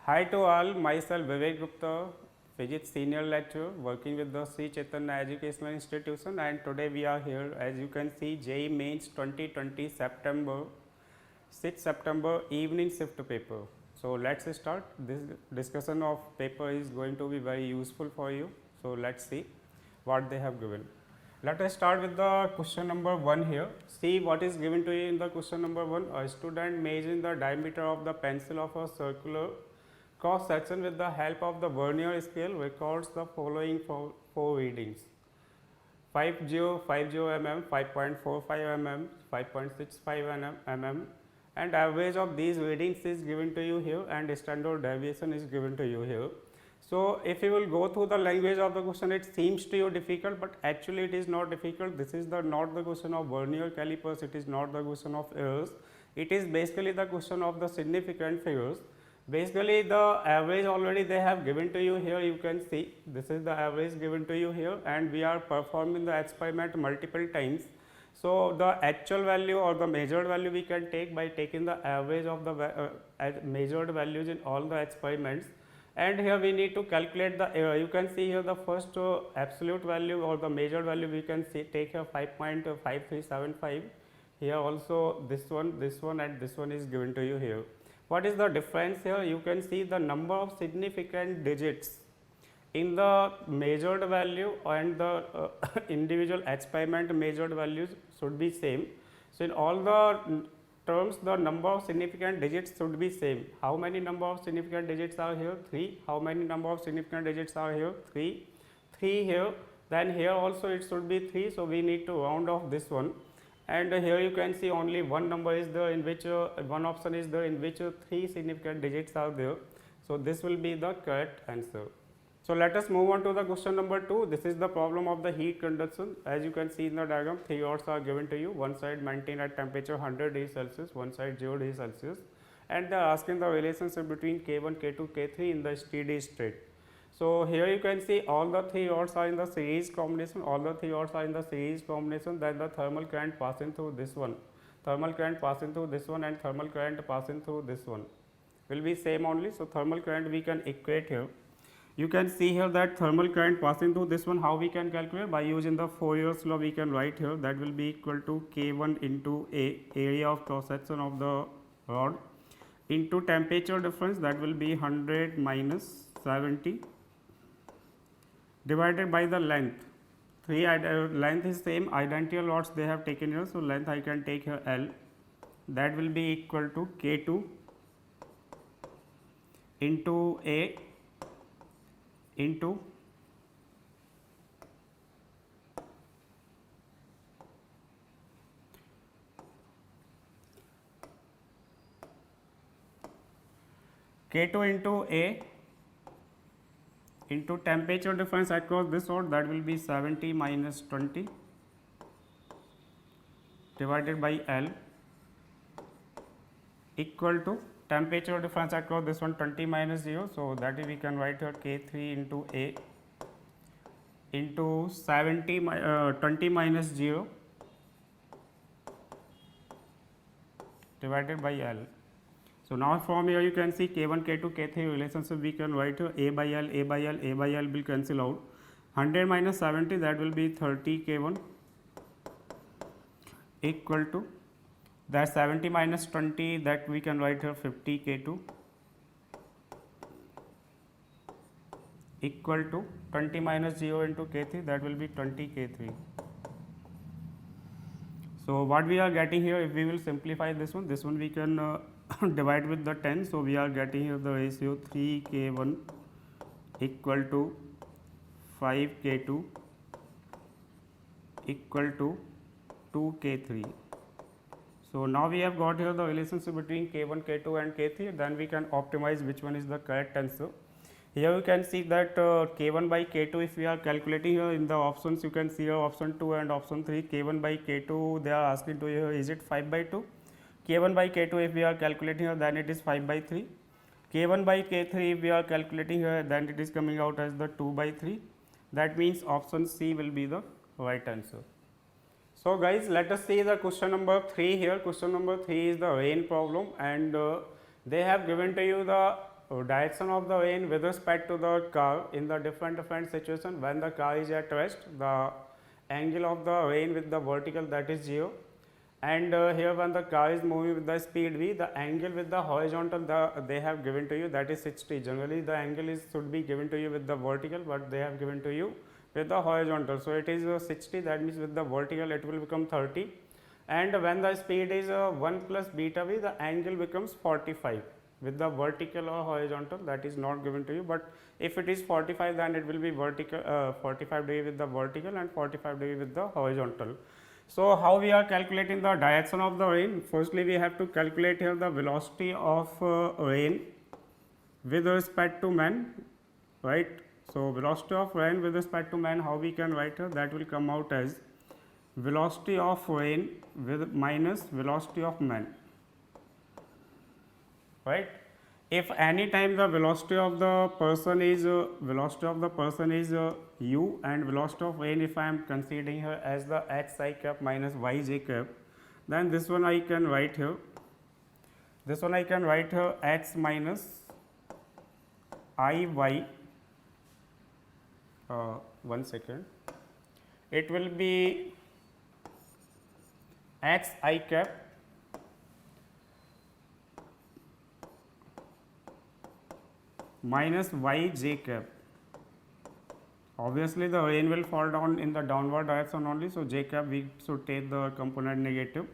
Hi to all, myself Vivek Gupta, Physics Senior Lecturer working with the Sri Chaitanya Educational Institution, and today we are here as you can see JEE Mains 2020 September 6 September evening shift paper. So let's start. This discussion of paper is going to be very useful for you. So let's see what they have given. Let us start with the question number 1 here. See what is given to you in the question number 1. A student measuring the diameter of the pencil of a circular cross section with the help of the vernier scale records the following four readings: 5050 mm, 5.45 mm, 5.65 mm, and average of these readings is given to you here, and standard deviation is given to you here. So if you will go through the language of the question, it seems to you difficult, but actually it is not difficult. This is not the question of vernier calipers, it is not the question of errors, it is basically the question of the significant figures. Basically the average already they have given to you here, you can see this is the average given to you here, and we are performing the experiment multiple times. So the actual value or the measured value we can take by taking the average of the measured values in all the experiments, and here we need to calculate the error. You can see here the first absolute value or the measured value we can see, take here 5.5375, here also this one and this one is given to you here. What is the difference here? You can see the number of significant digits in the measured value and the individual experiment measured values should be same. So in all the terms the number of significant digits should be same. How many number of significant digits are here? 3. How many number of significant digits are here? 3. 3 here, then here also it should be 3. So we need to round off this one, and here you can see only one number is there in which one option is there in which 3 significant digits are there. So this will be the correct answer. So let us move on to the question number 2. This is the problem of the heat conduction. As you can see in the diagram, 3 rods are given to you. One side maintained at temperature 100 degrees Celsius, one side 0 degrees Celsius, and they are asking the relationship between K1, K2, K3 in the steady state. So here you can see all the 3 rods are in the series combination, then the thermal current passing through this one, and thermal current passing through this one will be same only. So thermal current we can equate here. You can see here that thermal current passing through this one, how we can calculate? By using the Fourier's law we can write here, that will be equal to K1 into A, area of cross section of the rod, into temperature difference, that will be 100 minus 70, divided by the length. Length is same, identical rods they have taken here, so length I can take here L, that will be equal to K2 into A into K2 into A into temperature difference across this rod, that will be 70 minus 20 divided by L, equal to temperature difference across this one 20 minus 0. So that we can write here K3 into A into 20 minus 0 divided by L. So now from here you can see K1, K2, K3 relationship we can write here A by L, A by L, A by L will cancel out. 100 minus 70, that will be 30 K1 equal to that 70 minus 20, that we can write here 50 K2 equal to 20 minus 0 into K3, that will be 20 K3. So what we are getting here, if we will simplify this one we can divide with the 10. So we are getting here the ratio 3 K1 equal to 5 K2 equal to 2 K3. So now we have got here the relationship between K1, K2 and K3, then we can optimize which one is the correct answer. Here you can see that K1 by K2, if we are calculating here in the options, you can see here option 2 and option 3, K1 by K2 they are asking to here, is it 5 by 2? K1 by K2 if we are calculating here, then it is 5 by 3. K1 by K3 if we are calculating here, then it is coming out as the 2 by 3. That means option C will be the right answer. So guys, let us see the question number 3 here. Question number 3 is the rain problem, and they have given to you the direction of the rain with respect to the car in the different situation. When the car is at rest, the angle of the rain with the vertical, that is 0, and here when the car is moving with the speed v, the angle with the horizontal they have given to you, that is 60. Generally the angle is should be given to you with the vertical, but they have given to you with the horizontal. So, it is 60, that means with the vertical it will become 30, and when the speed is 1 plus beta v, the angle becomes 45 with the vertical or horizontal, that is not given to you, but if it is 45, then it will be vertical 45 degree with the vertical and 45 degree with the horizontal. So, how we are calculating the direction of the rain? Firstly, we have to calculate here the velocity of rain with respect to man, right. So, velocity of rain with respect to man, how we can write here? That will come out as velocity of rain with minus velocity of man, right. If any time the velocity of the person is u, and velocity of rain, if I am considering here as the x I cap minus y j cap, then this one I can write here. This one I can write here x minus I y. 1 second. It will be x I cap minus y j cap. Obviously, the rain will fall down in the downward direction only. So, j cap we should take the component negative,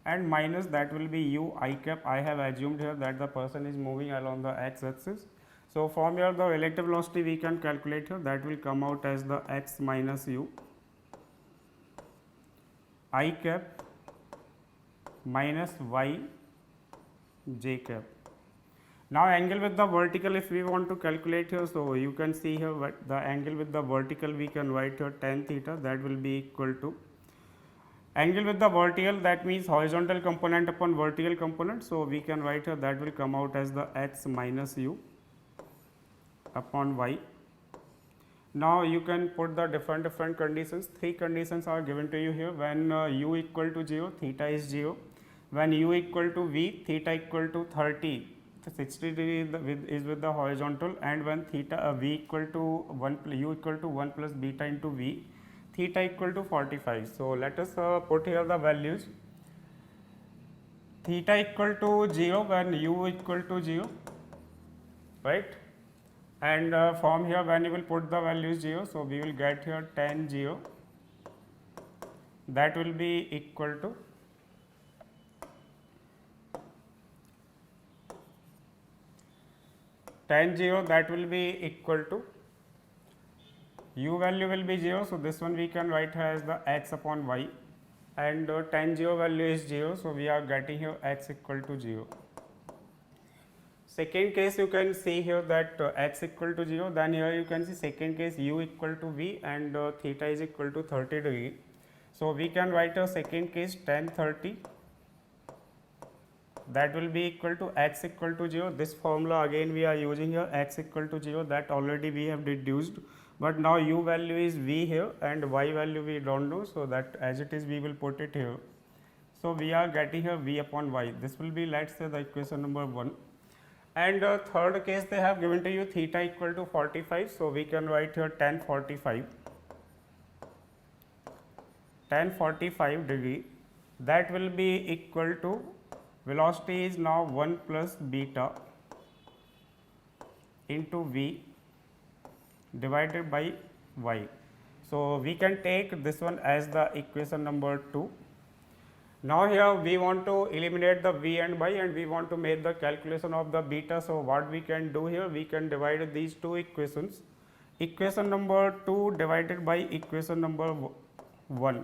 and minus that will be u I cap. I have assumed here that the person is moving along the x axis. So, from here the relative velocity we can calculate here, that will come out as the x minus u I cap minus y j cap. Now, angle with the vertical, if we want to calculate here, so you can see here what the angle with the vertical we can write here tan theta, that will be equal to angle with the vertical, that means horizontal component upon vertical component. So, we can write here that will come out as the x minus u upon y. Now, you can put the different conditions. 3 conditions are given to you here. When u equal to 0, theta is 0. When u equal to v, theta equal to 30, 60 degree is with the horizontal, and when theta v equal to 1 u equal to 1 plus beta into v, theta equal to 45. So, let us put here the values. Theta equal to 0 when u equal to 0, right, and from here when you will put the values 0. So, we will get here tan 0, that will be equal to tan 0, that will be equal to u value will be 0. So, this one we can write here as the x upon y, and tan 0 value is 0. So, we are getting here x equal to 0. Second case, you can see here that x equal to 0, then here you can see second case u equal to v and theta is equal to 30 degree. So, we can write a second case tan 30, that will be equal to x equal to 0. This formula again we are using here, x equal to 0, that already we have deduced, but now u value is v here and y value we do not know. So, that as it is we will put it here. So, we are getting here v upon y, this will be let us say the equation number 1. And third case they have given to you theta equal to 45. So, we can write here tan 45 degree, that will be equal to velocity is now 1 plus beta into v divided by y. So, we can take this one as the equation number 2. Now, here we want to eliminate the v and y and we want to make the calculation of the beta. So, what we can do here, we can divide these two equations, equation number 2 divided by equation number 1.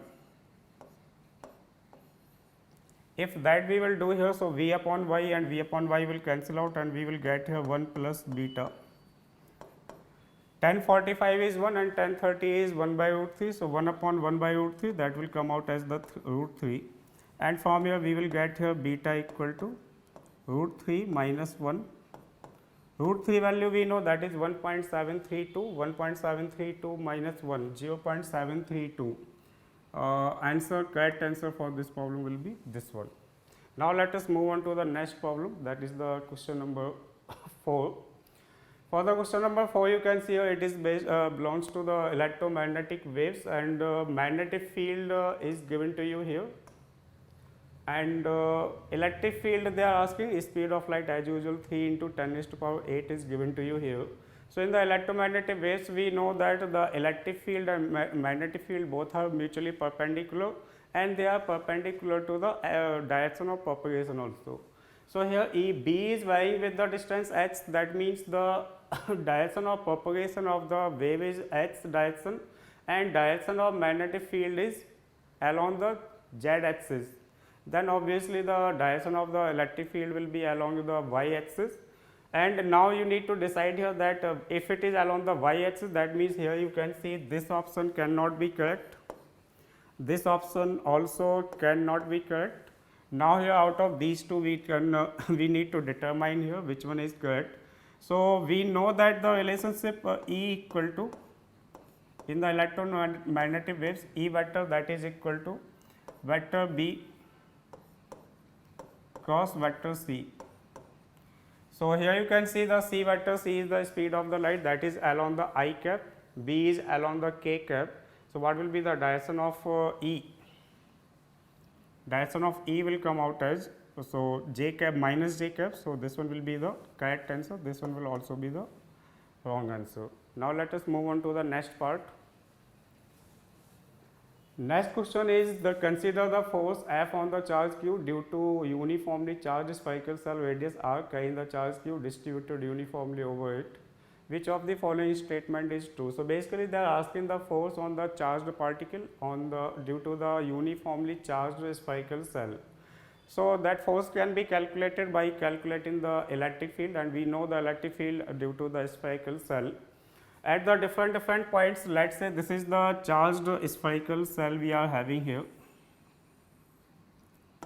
If that we will do here, so v upon y and v upon y will cancel out and we will get here 1 plus beta. Tan 45 is 1 and tan 30 is 1 by root 3. So, 1 upon 1 by root 3, that will come out as the root 3, and from here we will get here beta equal to root 3 minus 1. Root 3 value we know, that is 1.732, 1.732 minus 1, 0.732. Correct answer for this problem will be this one. Now, let us move on to the next problem, that is the question number 4. For the question number 4, you can see here it is based belongs to the electromagnetic waves, and magnetic field is given to you here, and electric field they are asking speed of light as usual 3 into 10 raised to power 8 is given to you here. So, in the electromagnetic waves we know that the electric field and magnetic field both are mutually perpendicular, and they are perpendicular to the direction of propagation also. So, here B is varying with the distance h, that means the direction of propagation of the wave is h direction, and direction of magnetic field is along the z axis. Then obviously the direction of the electric field will be along the y axis. And now you need to decide here that if it is along the y axis, that means here you can see this option cannot be correct, this option also cannot be correct. Now here out of these two we can we need to determine here which one is correct. So we know that the relationship E equal to, in the electromagnetic waves, E vector that is equal to vector B cross vector C. So here you can see the C vector, C is the speed of the light, that is along the I cap, B is along the K cap. So what will be the direction of E? Direction of E will come out as, so J cap minus J cap. So this one will be the correct answer, this one will also be the wrong answer. Now let us move on to the next part. Next question is the consider the force F on the charge Q due to uniformly charged spherical cell radius r carrying the charge Q distributed uniformly over it. Which of the following statement is true? So basically they are asking the force on the charged particle on the due to the uniformly charged spherical cell. So that force can be calculated by calculating the electric field, and we know the electric field due to the spherical cell. At the different points, let us say this is the charged spherical cell we are having here.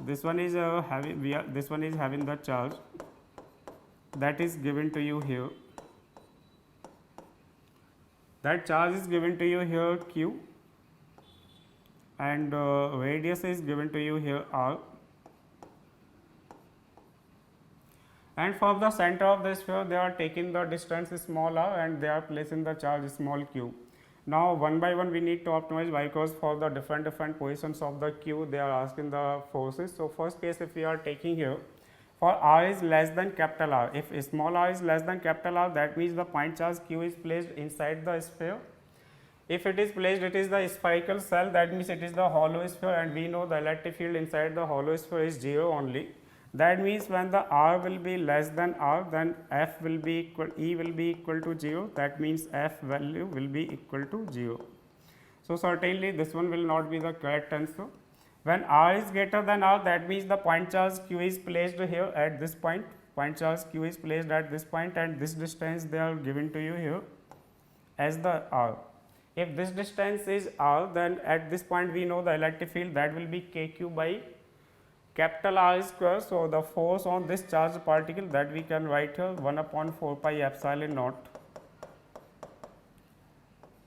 This one is having the charge that is given to you here. That charge is given to you here Q, and radius is given to you here r. And from the center of the sphere they are taking the distance small r and they are placing the charge small q. Now one by one we need to optimize, because for the different positions of the q they are asking the forces. So first case, if we are taking here, for r is less than capital R, if small r is less than capital R, that means the point charge q is placed inside the sphere. If it is placed, it is the spherical cell, that means it is the hollow sphere, and we know the electric field inside the hollow sphere is 0 only. That means when the r will be less than r, then F will be equal, E will be equal to 0, that means F value will be equal to 0. So certainly this one will not be the correct answer. When r is greater than r, that means the point charge q is placed here at this point, point charge q is placed at this point, and this distance they are given to you here as the r. If this distance is r, then at this point we know the electric field that will be kq by capital R square. So the force on this charged particle that we can write here 1 upon 4 pi epsilon naught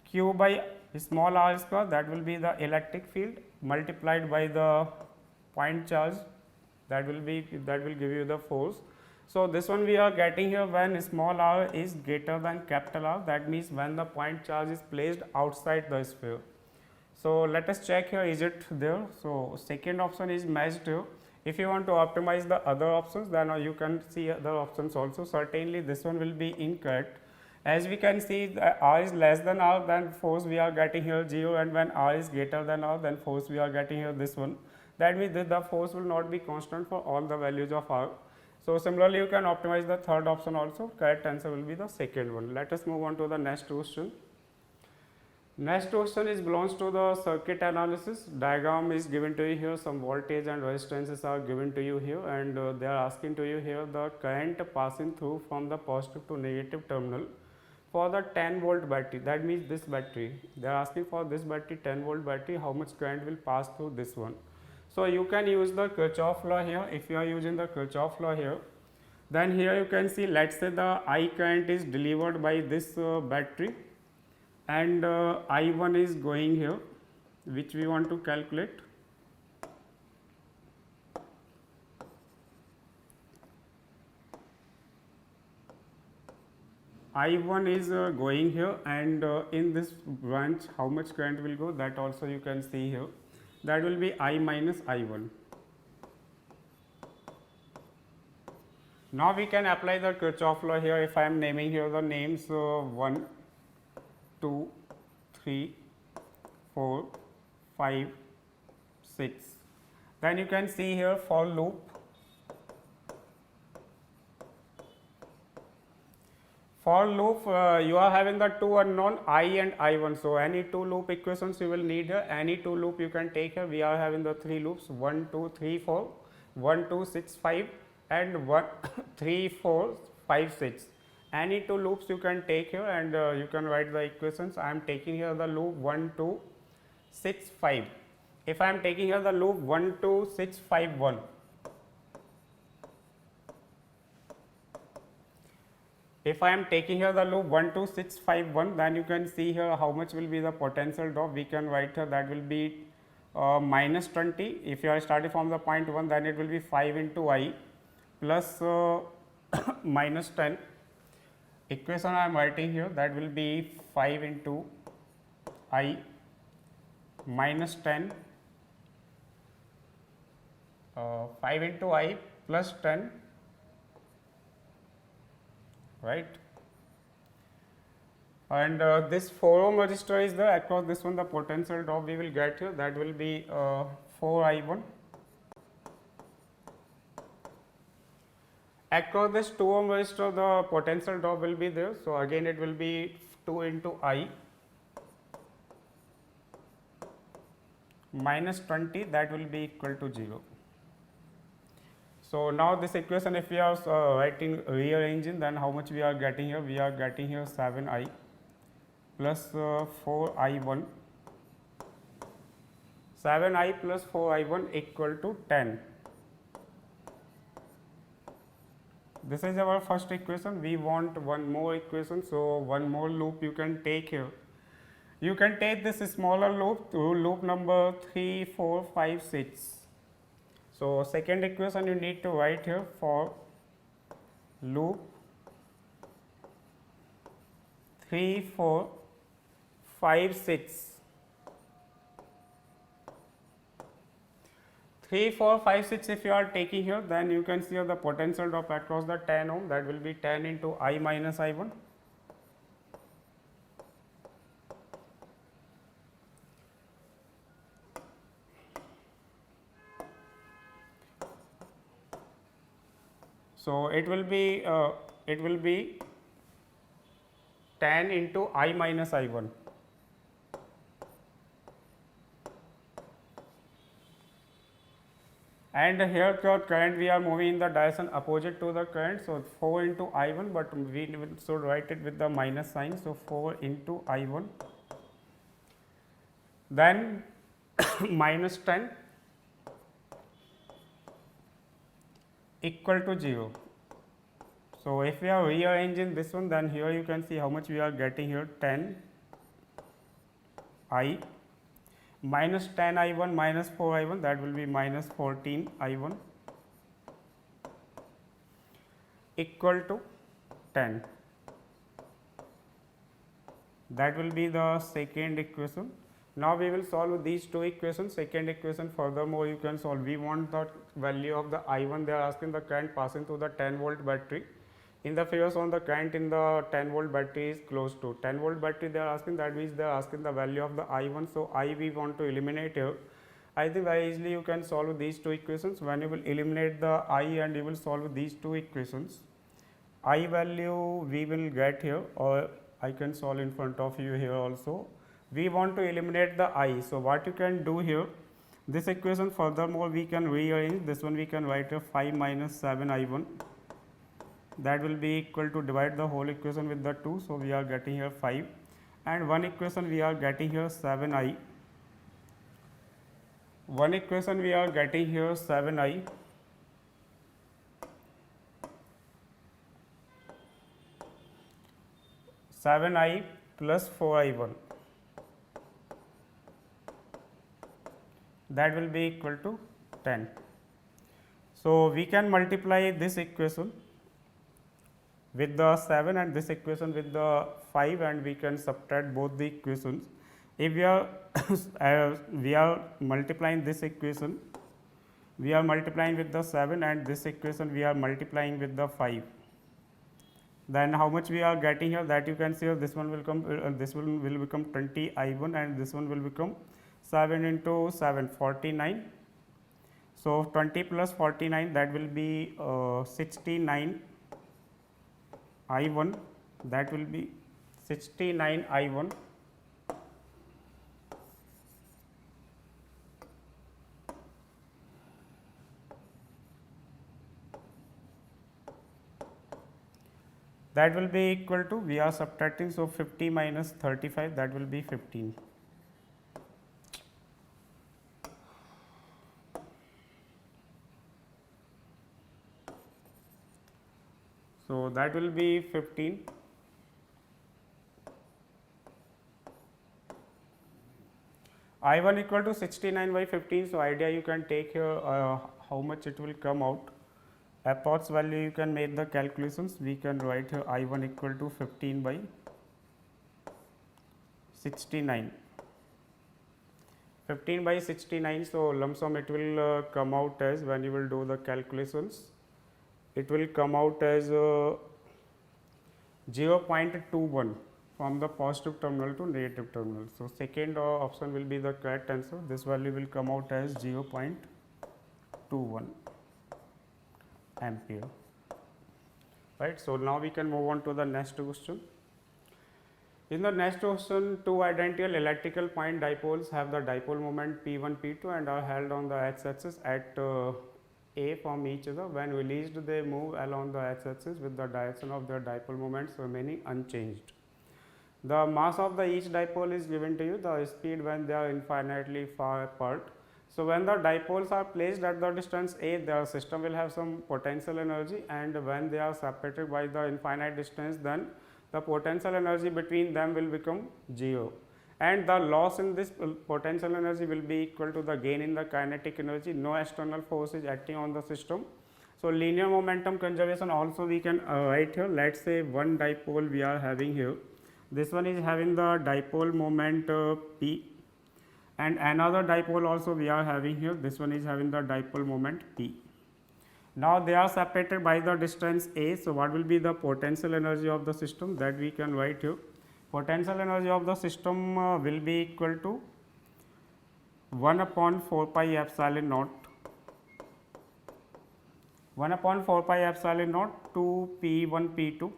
q by small r square, that will be the electric field multiplied by the point charge, that will give you the force. So this one we are getting here when small r is greater than capital R, that means when the point charge is placed outside the sphere. So let us check here, is it there? So second option is matched here. If you want to optimize the other options, then you can see other options also. Certainly this one will be incorrect. As we can see, r is less than r, then force we are getting here 0, and when r is greater than r, then force we are getting here this one. That means that the force will not be constant for all the values of r. So similarly you can optimize the third option also. Correct answer will be the second one. Let us move on to the next question. Next question is belongs to the circuit analysis. Diagram is given to you here, some voltage and resistances are given to you here, and they are asking to you here the current passing through from the positive to negative terminal for the 10 volt battery. That means this battery, they are asking for this battery, 10 volt battery, how much current will pass through this one. So you can use the Kirchhoff law here. If you are using the Kirchhoff law here, then here you can see, let's say the I current is delivered by this battery, and I1 is going here, which we want to calculate. I1 is going here, and in this branch how much current will go, that also you can see here, that will be I minus I1. Now we can apply the Kirchhoff law here. If I am naming here the names 1, 2, 3, 4, 5, 6, then you can see here for loop. For loop, you are having the two unknown I and I1. So, any two loop equations you will need here, any two loop you can take here. We are having the three loops 1, 2, 3, 4, 1, 2, 6, 5 and 1, 3, 4, 5, 6. Any two loops you can take here, and you can write the equations. I am taking here the loop 1, 2, 6, 5. If I am taking here the loop 1, 2, 6, 5, 1. If I am taking here the loop 1, 2, 6, 5, 1, then you can see here how much will be the potential drop. We can write here that will be minus 20. If you are starting from the point 1, then it will be 5 into I plus minus 10. Equation I am writing here, that will be 5 into I minus 10, 5 into I plus 10, right, and this 4 ohm resistor is there. Across this one the potential drop we will get here, that will be 4 I1. Across this 2 ohm resistor the potential drop will be there. So, again it will be 2 into I minus 20, that will be equal to 0. So, now this equation if we are writing rearranging, then how much we are getting here? We are getting here 7 I plus 4 I1, 7 I plus 4 I1 equal to 10. This is our first equation. We want one more equation. So, one more loop you can take here. You can take this smaller loop to loop number 3, 4, 5, 6. So, second equation you need to write here for loop 3, 4, 5, 6. 3, 4, 5, 6 if you are taking here, then you can see the potential drop across the 10 ohm, that will be 10 into I minus I1. So, it will be 10 into I minus I1. And here current we are moving in the direction opposite to the current. So, 4 into I1, but we should write it with the minus sign. So, 4 into I1, then minus 10 equal to 0. So, if we are rearranging this one, then here you can see how much we are getting here, 10 I minus 10 I1 minus 4 I1, that will be minus 14 I1 equal to 10. That will be the second equation. Now, we will solve these two equations. Second equation, furthermore you can solve. We want the value of the I1. They are asking the current passing through the 10 volt battery. In the figures on the current in the 10 volt battery is close to 10 volt battery, they are asking, that means they are asking the value of the I1. So, I we want to eliminate here. I think very easily you can solve these two equations. When you will eliminate the I and you will solve these two equations, I value we will get here, or I can solve in front of you here also. We want to eliminate the I. So, what you can do here, this equation furthermore we can rearrange. This one we can write a 5 minus 7 I1, that will be equal to divide the whole equation with the 2. So, we are getting here 5, and one equation we are getting here 7 I, one equation we are getting here 7 I plus 4 I1, that will be equal to 10. So, we can multiply this equation with the 7 and this equation with the 5, and we can subtract both the equations. If we are we are multiplying this equation, we are multiplying with the 7 and this equation we are multiplying with the 5. Then how much we are getting here, that you can see here, this one will come this one will become 20 I1 and this one will become 7 into 7 49. So 20 plus 49, that will be 69 I1, that will be 69 I1 . That will be equal to, we are subtracting, so 50 minus 35, that will be 15. So that will be 15. I1 equal to 69 by 15. So idea you can take here how much it will come out. Approx value you can make the calculations. We can write here I1 equal to 15 by 69. 15 by 69. So lump sum it will come out as, when you will do the calculations, it will come out as 0.21 from the positive terminal to negative terminal. So second option will be the correct answer. This value will come out as 0.21 ampere. Right. So now we can move on to the next question. In the next question, two identical electrical point dipoles have the dipole moment P1, P2 and are held on the x-axis at A from each other. When released, they move along the x-axis with the direction of their dipole moments remaining unchanged. The mass of the each dipole is given to you, the speed when they are infinitely far apart. So when the dipoles are placed at the distance A, the system will have some potential energy, and when they are separated by the infinite distance, then the potential energy between them will become 0, and the loss in this potential energy will be equal to the gain in the kinetic energy. No external force is acting on the system. So linear momentum conservation also we can write here. Let us say one dipole we are having here. This one is having the dipole moment P, and another dipole also we are having here. This one is having the dipole moment P. Now they are separated by the distance A. So what will be the potential energy of the system, that we can write here. Potential energy of the system will be equal to 1 upon 4 pi epsilon naught, 1 upon 4 pi epsilon naught to P1 P2.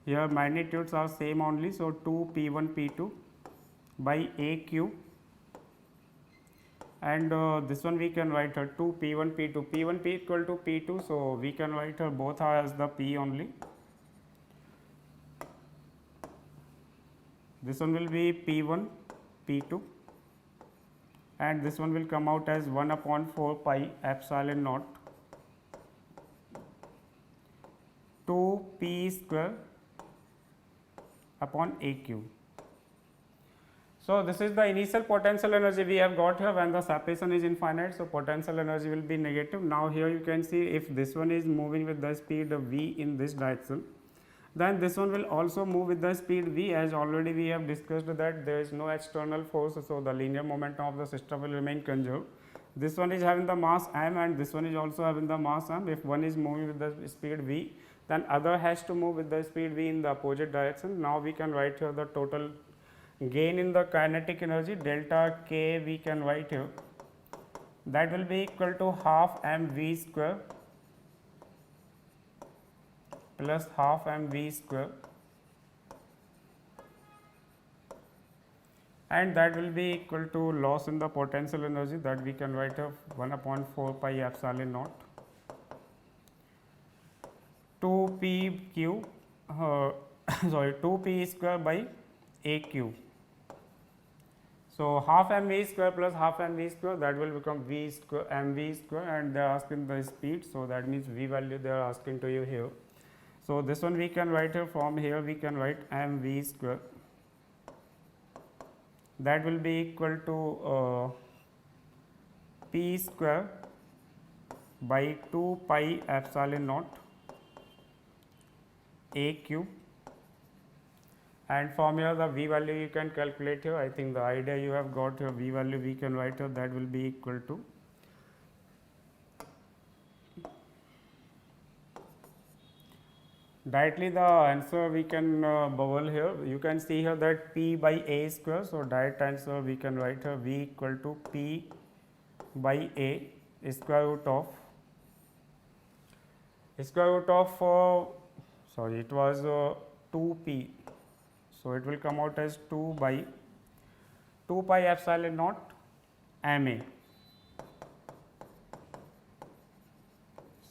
Here magnitudes are same only. So 2 P1 P2 by AQ, and this one we can write 2 P1 P2, P1 P equal to P2. So we can write both are as the P only. This one will be P1 P2, and this one will come out as 1 upon 4 pi epsilon naught to P square upon AQ. So this is the initial potential energy we have got here when the separation is infinite. So potential energy will be negative. Now here you can see, if this one is moving with the speed v in this direction, then this one will also move with the speed v, as already we have discussed that there is no external force. So the linear momentum of the system will remain conserved. This one is having the mass m and this one is also having the mass m. If one is moving with the speed v, then other has to move with the speed v in the opposite direction. Now we can write here the total gain in the kinetic energy, delta k we can write here, that will be equal to half mv square plus half mv square, and that will be equal to loss in the potential energy, that we can write here 1 upon 4 pi epsilon naught to pq sorry 2p square by aq. So half mv square plus half mv square, that will become v square mv square, and they are asking the speed. So that means v value they are asking to you here. So this one we can write here, from here we can write mv square, that will be equal to p square by 2 pi epsilon naught A cube, and from here the V value you can calculate here. I think the idea you have got here, V value we can write here, that will be equal to directly the answer we can bubble here. You can see here that P by A square. So, direct answer we can write here V equal to P by A square root of sorry, it was 2P. So, it will come out as 2 by 2 pi epsilon naught MA.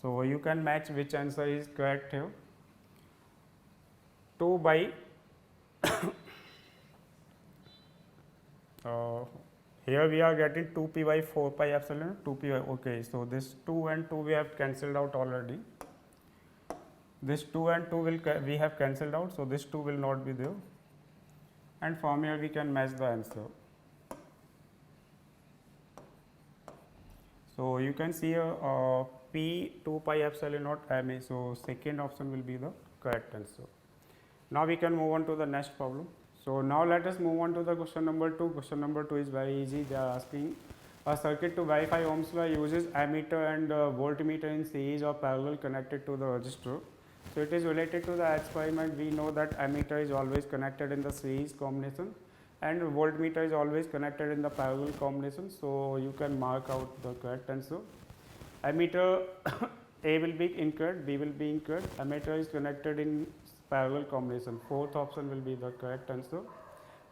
So, you can match which answer is correct here. 2 by here we are getting 2p by 4 pi epsilon 2p by, okay. So, this 2 and 2 we have cancelled out already. This 2 and 2 will we have cancelled out. So, this 2 will not be there, and from here we can match the answer. So, you can see here P 2 pi epsilon naught MA. So, second option will be the correct answer. Now, we can move on to the next problem. So, now let us move on to the question number 2. Question number 2 is very easy. They are asking a circuit to verify Ohm's law uses ammeter and voltmeter in series or parallel connected to the resistor. So, it is related to the experiment. We know that ammeter is always connected in the series combination and voltmeter is always connected in the parallel combination. So, you can mark out the correct answer. Ammeter A will be incorrect, B will be incorrect. Ammeter is connected in parallel combination. Fourth option will be the correct answer.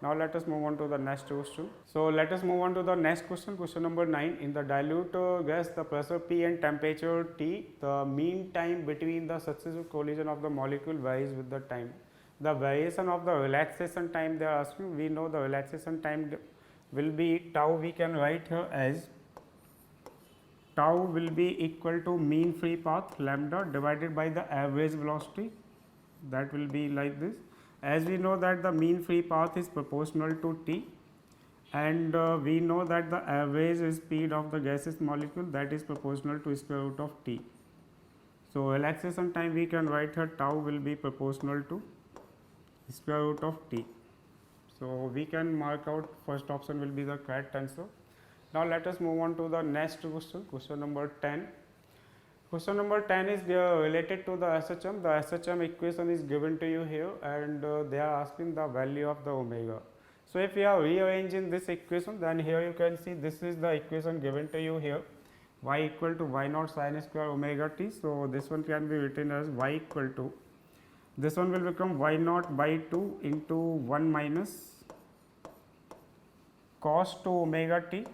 Now, let us move on to the next question. So, let us move on to the next question. Question number 9. In the dilute gas, the pressure P and temperature T, the mean time between the successive collision of the molecule varies with the time. The variation of the relaxation time they are asking. We know the relaxation time will be tau. We can write here as tau will be equal to mean free path lambda divided by the average velocity. That will be like this. As we know that the mean free path is proportional to T, and we know that the average speed of the gaseous molecule, that is proportional to square root of T. So, relaxation time we can write here tau will be proportional to square root of T. So, we can mark out first option will be the correct answer. Now, let us move on to the next question. Question number 10. Question number 10 is related to the SHM. The SHM equation is given to you here, and they are asking the value of the omega. So, if you are rearranging this equation, then here you can see this is the equation given to you here, y equal to y naught sin square omega t. So, this one can be written as y equal to, this one will become y naught by 2 into 1 minus cos 2 omega t.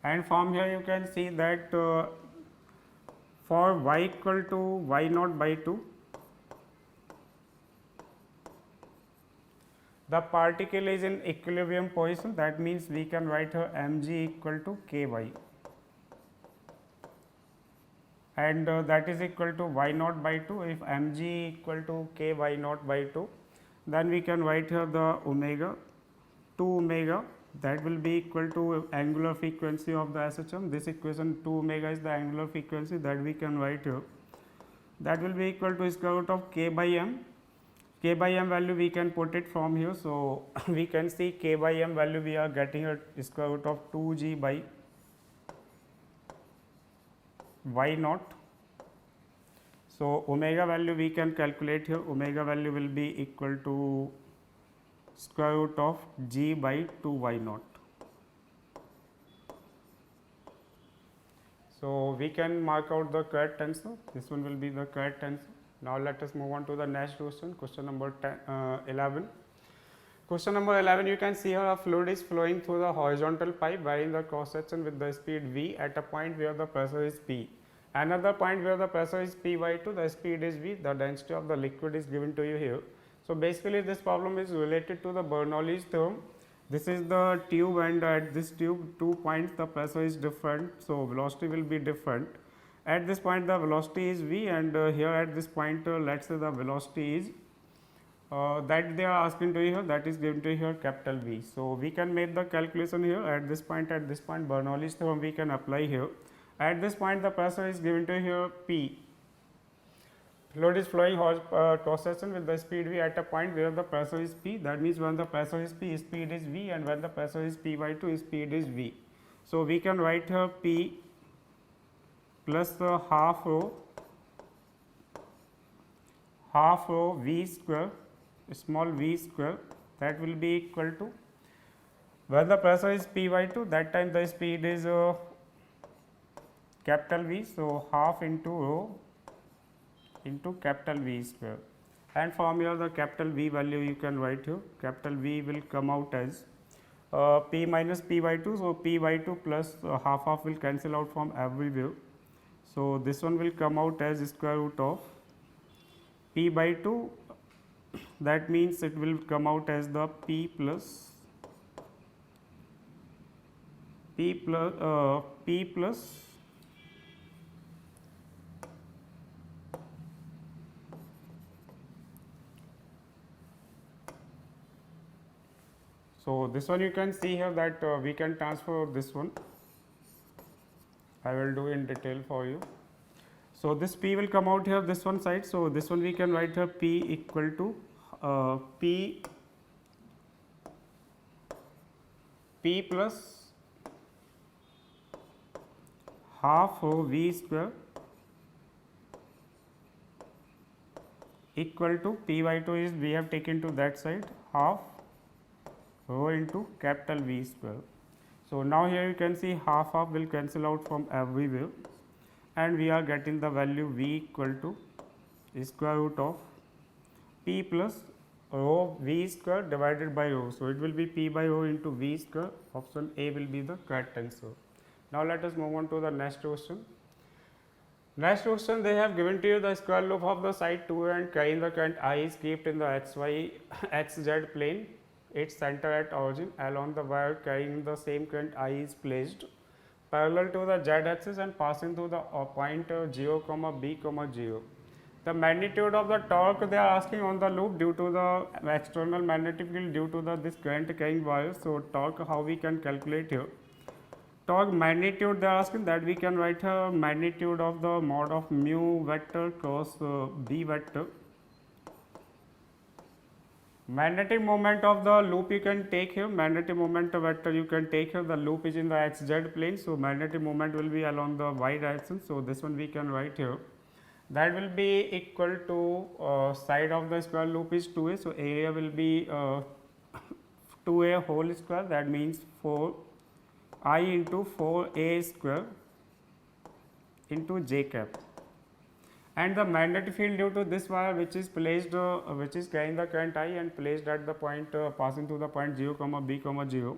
And from here you can see that for y equal to y naught by 2, the particle is in equilibrium position. That means we can write here mg equal to ky, and that is equal to y naught by 2. If mg equal to ky naught by 2, then we can write here the omega 2 omega, that will be equal to angular frequency of the SHM. This equation 2 omega is the angular frequency that we can write here. That will be equal to square root of k by m. K by m value we can put it from here. So, we can see k by m value we are getting at square root of 2g by y naught. So, omega value we can calculate here. Omega value will be equal to square root of g by 2 y naught. So, we can mark out the correct answer. This one will be the correct answer. Now, let us move on to the next question. Question number 11. Question number 11, you can see here a fluid is flowing through the horizontal pipe varying the cross section with the speed v at a point where the pressure is p. Another point where the pressure is p by 2, the speed is v, the density of the liquid is given to you here. So, basically this problem is related to the Bernoulli's theorem. This is the tube, and at this tube 2 points the pressure is different. So, velocity will be different. At this point the velocity is v, and here at this point let us say the velocity is that they are asking to you here, that is given to you here capital V. So, we can make the calculation here at this point Bernoulli's theorem we can apply here, At this point the pressure is given to here P. Fluid is flowing cross section with the speed V at a point where the pressure is P. That means when the pressure is P, speed is V, and when the pressure is P by 2, speed is V. So we can write here P plus the half rho V square, small v square, that will be equal to, when the pressure is P by 2, that time the speed is capital V. So half into rho into capital V square, and from here the capital V value you can write here. Capital V will come out as P minus P by 2. So P by 2 plus half will cancel out from everywhere. So this one will come out as square root of P by 2. That means it will come out as the P plus so this one you can see here that we can transfer this one. I will do in detail for you. So this P will come out here this one side. So this one we can write here P equal to P plus half rho V square equal to P by 2 is we have taken to that side, half rho into capital V square. So now here you can see half will cancel out from everywhere, and we are getting the value V equal to square root of P plus rho V square divided by rho. So it will be P by rho into V square. Option A will be the correct answer. Now let us move on to the next question. Next question, they have given to you the square loop of the side 2 and carrying the current I is kept in the xz plane. Its center at origin along the wire carrying the same current I is placed parallel to the z axis and passing through the point 0, b, 0. The magnitude of the torque they are asking on the loop due to the external magnetic field due to this current carrying wire. So torque, how we can calculate here? Torque magnitude they are asking, that we can write a magnitude of the mod of mu vector cross b vector. Magnetic moment of the loop you can take here, magnetic moment vector you can take here, the loop is in the xz plane. So magnetic moment will be along the y direction. So this one we can write here, that will be equal to side of the square loop is 2a. So area will be 2a whole square, that means 4 I into 4a square into j cap, and the magnetic field due to this wire which is placed which is carrying the current I and placed at the point passing through the point 0, b, 0.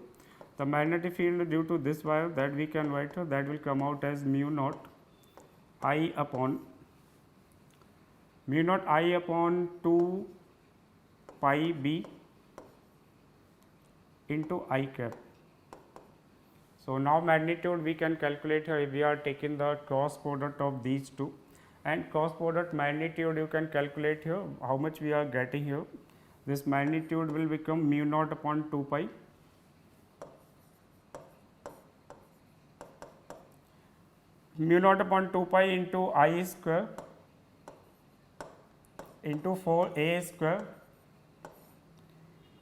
The magnetic field due to this wire, that we can write here, that will come out as mu naught I upon 2 pi b into I cap. So now magnitude we can calculate here if we are taking the cross product of these two, and cross product magnitude you can calculate here how much we are getting here. This magnitude will become mu naught upon 2 pi into I square into 4a square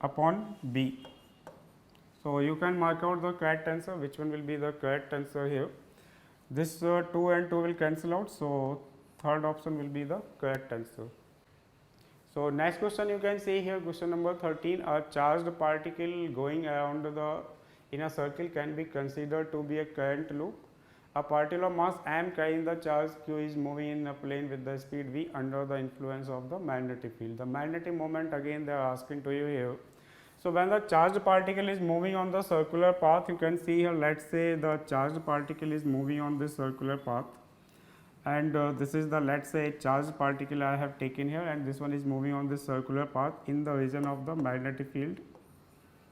upon b. So you can mark out the correct answer, which one will be the correct answer here. This 2 and 2 will cancel out, so third option will be the correct answer. So next question you can see here, question number 13, a charged particle going around in a circle can be considered to be a current loop. A particle of mass m carrying the charge q is moving in a plane with the speed v under the influence of the magnetic field. The magnetic moment again they are asking to you here. So when the charged particle is moving on the circular path, you can see here, let's say the charged particle is moving on this circular path, and this is the, let's say, charged particle I have taken here, and this one is moving on this circular path in the region of the magnetic field,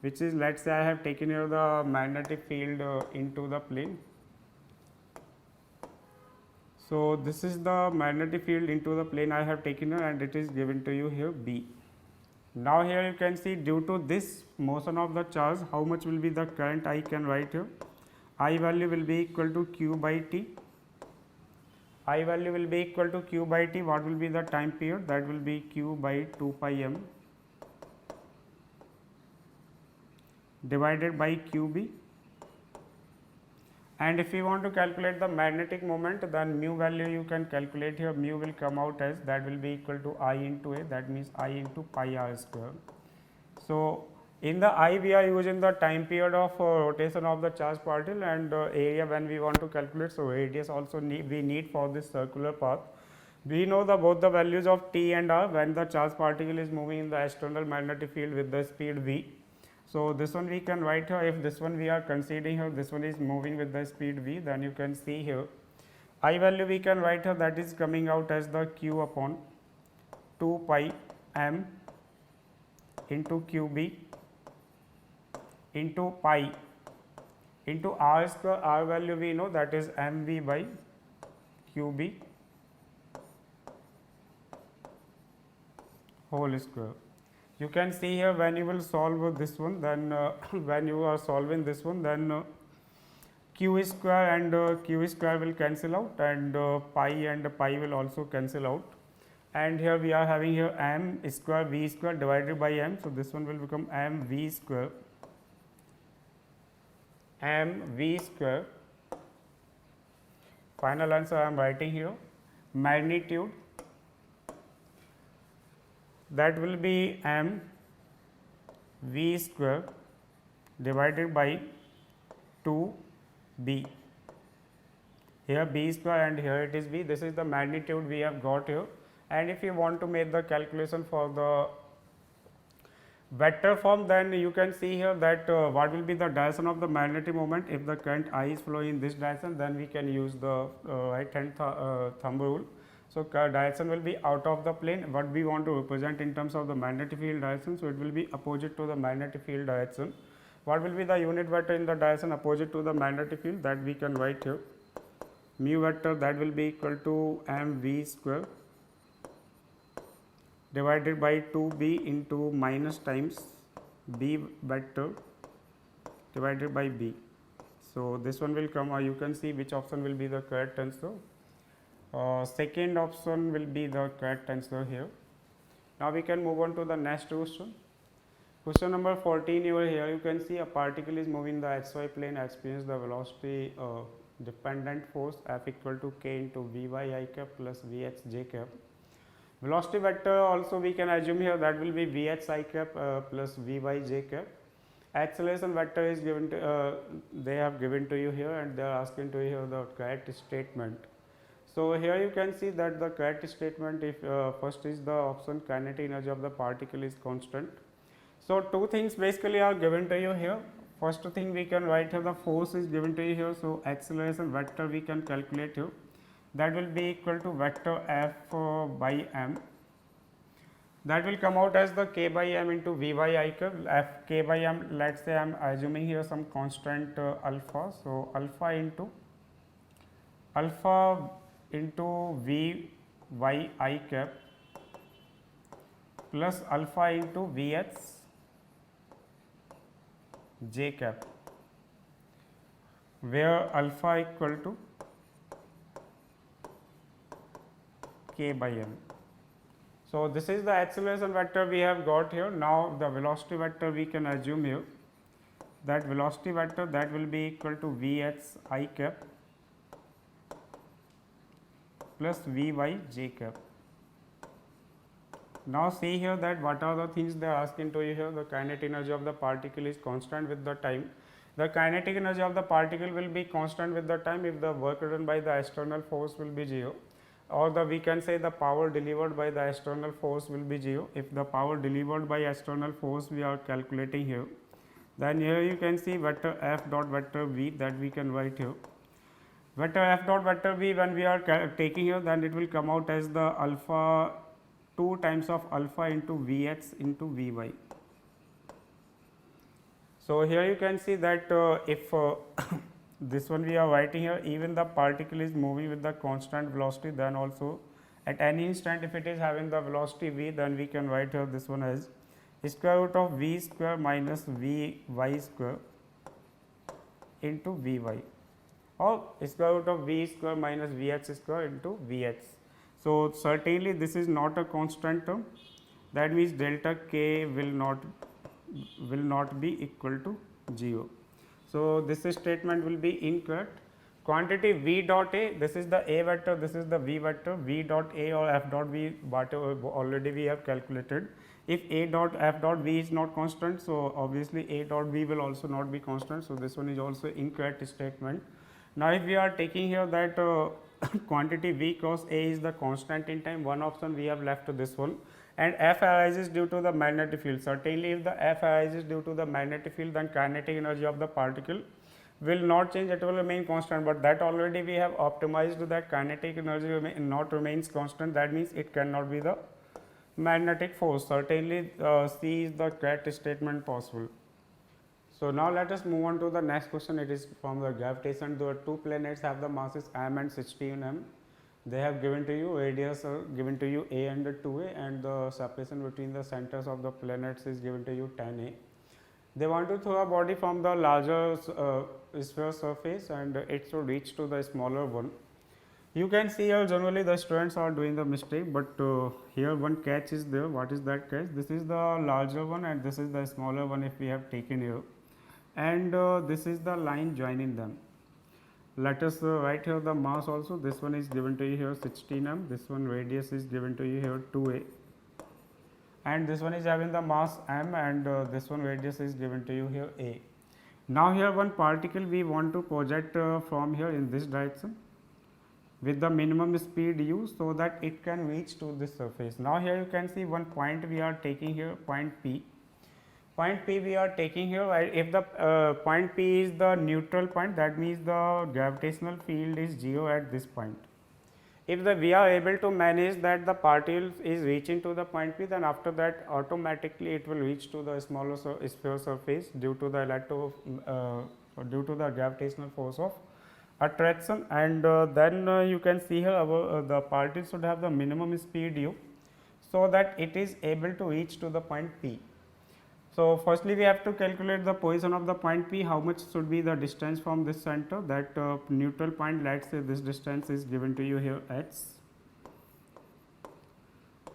which is, let's say I have taken here the magnetic field into the plane. So this is the magnetic field into the plane I have taken here, and it is given to you here B. Now here you can see due to this motion of the charge, how much will be the current I can write here. I value will be equal to q by t. I value will be equal to q by t. What will be the time period? That will be q by 2 pi m divided by qb. And if you want to calculate the magnetic moment, then mu value you can calculate here. Mu will come out as, that will be equal to I into A, that means I into pi r square. So, in the I we are using the time period of rotation of the charged particle, and area when we want to calculate. So, radius also we need for this circular path. We know both the values of t and r when the charged particle is moving in the external magnetic field with the speed v. So, this one we can write here, if this one we are considering here, this one is moving with the speed v, then you can see here I value we can write here, that is coming out as the q upon 2 pi m into qb into pi into r square. R value we know, that is mv by qb whole square. You can see here when you will solve this one, then when you are solving this one, then q square and q square will cancel out, and pi will also cancel out, and here we are having here m square v square divided by m. So, this one will become m v square Final answer I am writing here. Magnitude, that will be m v square divided by 2 b. Here b square and here it is b. This is the magnitude we have got here. And if you want to make the calculation for the vector form, then you can see here that what will be the direction of the magnetic moment. If the current I is flowing in this direction, then we can use the right hand thumb rule. So, direction will be out of the plane, what we want to represent in terms of the magnetic field direction. So, it will be opposite to the magnetic field direction. What will be the unit vector in the direction opposite to the magnetic field, that we can write here. Mu vector, that will be equal to m v square divided by 2 b into minus times b vector divided by b. So, this one will come, or you can see which option will be the correct answer. Second option will be the correct answer here. Now, we can move on to the next question. Question number 14 over here, you can see a particle is moving the xy plane, experience the velocity dependent force F equal to k into Vy I cap plus Vx j cap. Velocity vector also we can assume here, that will be Vx I cap plus Vy j cap. Acceleration vector is given to, they have given to you here, and they are asking to you here the correct statement. So, here you can see that the correct statement, if first is the option kinetic energy of the particle is constant. So, two things basically are given to you here. First thing we can write here, the force is given to you here. So, acceleration vector we can calculate here, that will be equal to vector f by m, that will come out as the k by m into Vy I cap. F k by m, let us say I am assuming here some constant alpha. So, alpha into Vy I cap plus alpha into Vx j cap, where alpha equal to k by m. So, this is the acceleration vector we have got here. Now, the velocity vector we can assume here, that velocity vector, that will be equal to Vx I cap plus Vy j cap. Now, see here that what are the things they are asking to you here. The kinetic energy of the particle is constant with the time. The kinetic energy of the particle will be constant with the time if the work done by the external force will be 0, or we can say the power delivered by the external force will be 0. If the power delivered by external force we are calculating here, then here you can see vector f dot vector v, that we can write here. Vector f dot vector v, when we are taking here, then it will come out as the alpha 2 times of alpha into Vx into Vy. So, here you can see that if this one we are writing here, even the particle is moving with the constant velocity, then also at any instant if it is having the velocity v, then we can write here this one as square root of v square minus Vy square into Vy. or square root of v square minus vh square into vh. So, certainly this is not a constant term, that means delta k will not be equal to 0. So, this statement will be incorrect. Quantity v dot a, this is the a vector, this is the v vector, v dot a or f dot v, whatever already we have calculated. If a dot f dot v is not constant, so obviously a dot v will also not be constant. So, this one is also incorrect statement. Now, if we are taking here that quantity v cross a is the constant in time, one option we have left to this one, and f arises due to the magnetic field. Certainly, if the f arises due to the magnetic field, then kinetic energy of the particle will not change, it will remain constant, but that already we have optimized that kinetic energy not remains constant, that means it cannot be the magnetic force. Certainly, C is the correct statement possible. So, now let us move on to the next question. It is from the gravitation. The two planets have the masses m and 16 m. They have given to you radius given to you a and 2a, and the separation between the centers of the planets is given to you 10a. They want to throw a body from the larger sphere surface, and it should reach to the smaller one. You can see here generally the students are doing the mistake, but here one catch is there. What is that catch? This is the larger one and this is the smaller one if we have taken here, and this is the line joining them. Let us write here the mass also. This one is given to you here 16 m, this one radius is given to you here 2a, and this one is having the mass m, and this one radius is given to you here a. Now, here one particle we want to project from here in this direction with the minimum speed u, so that it can reach to this surface. Now, here you can see one point we are taking here, point P. Point P we are taking here, if the point P is the neutral point, that means the gravitational field is 0 at this point. If we are able to manage that the particle is reaching to the point P, then after that automatically it will reach to the smaller sphere surface due to the due to the gravitational force of attraction, and then you can see here the particle should have the minimum speed u, so that it is able to reach to the point P. So, firstly we have to calculate the position of the point P, how much should be the distance from this center, that neutral point, let us say this distance is given to you here h.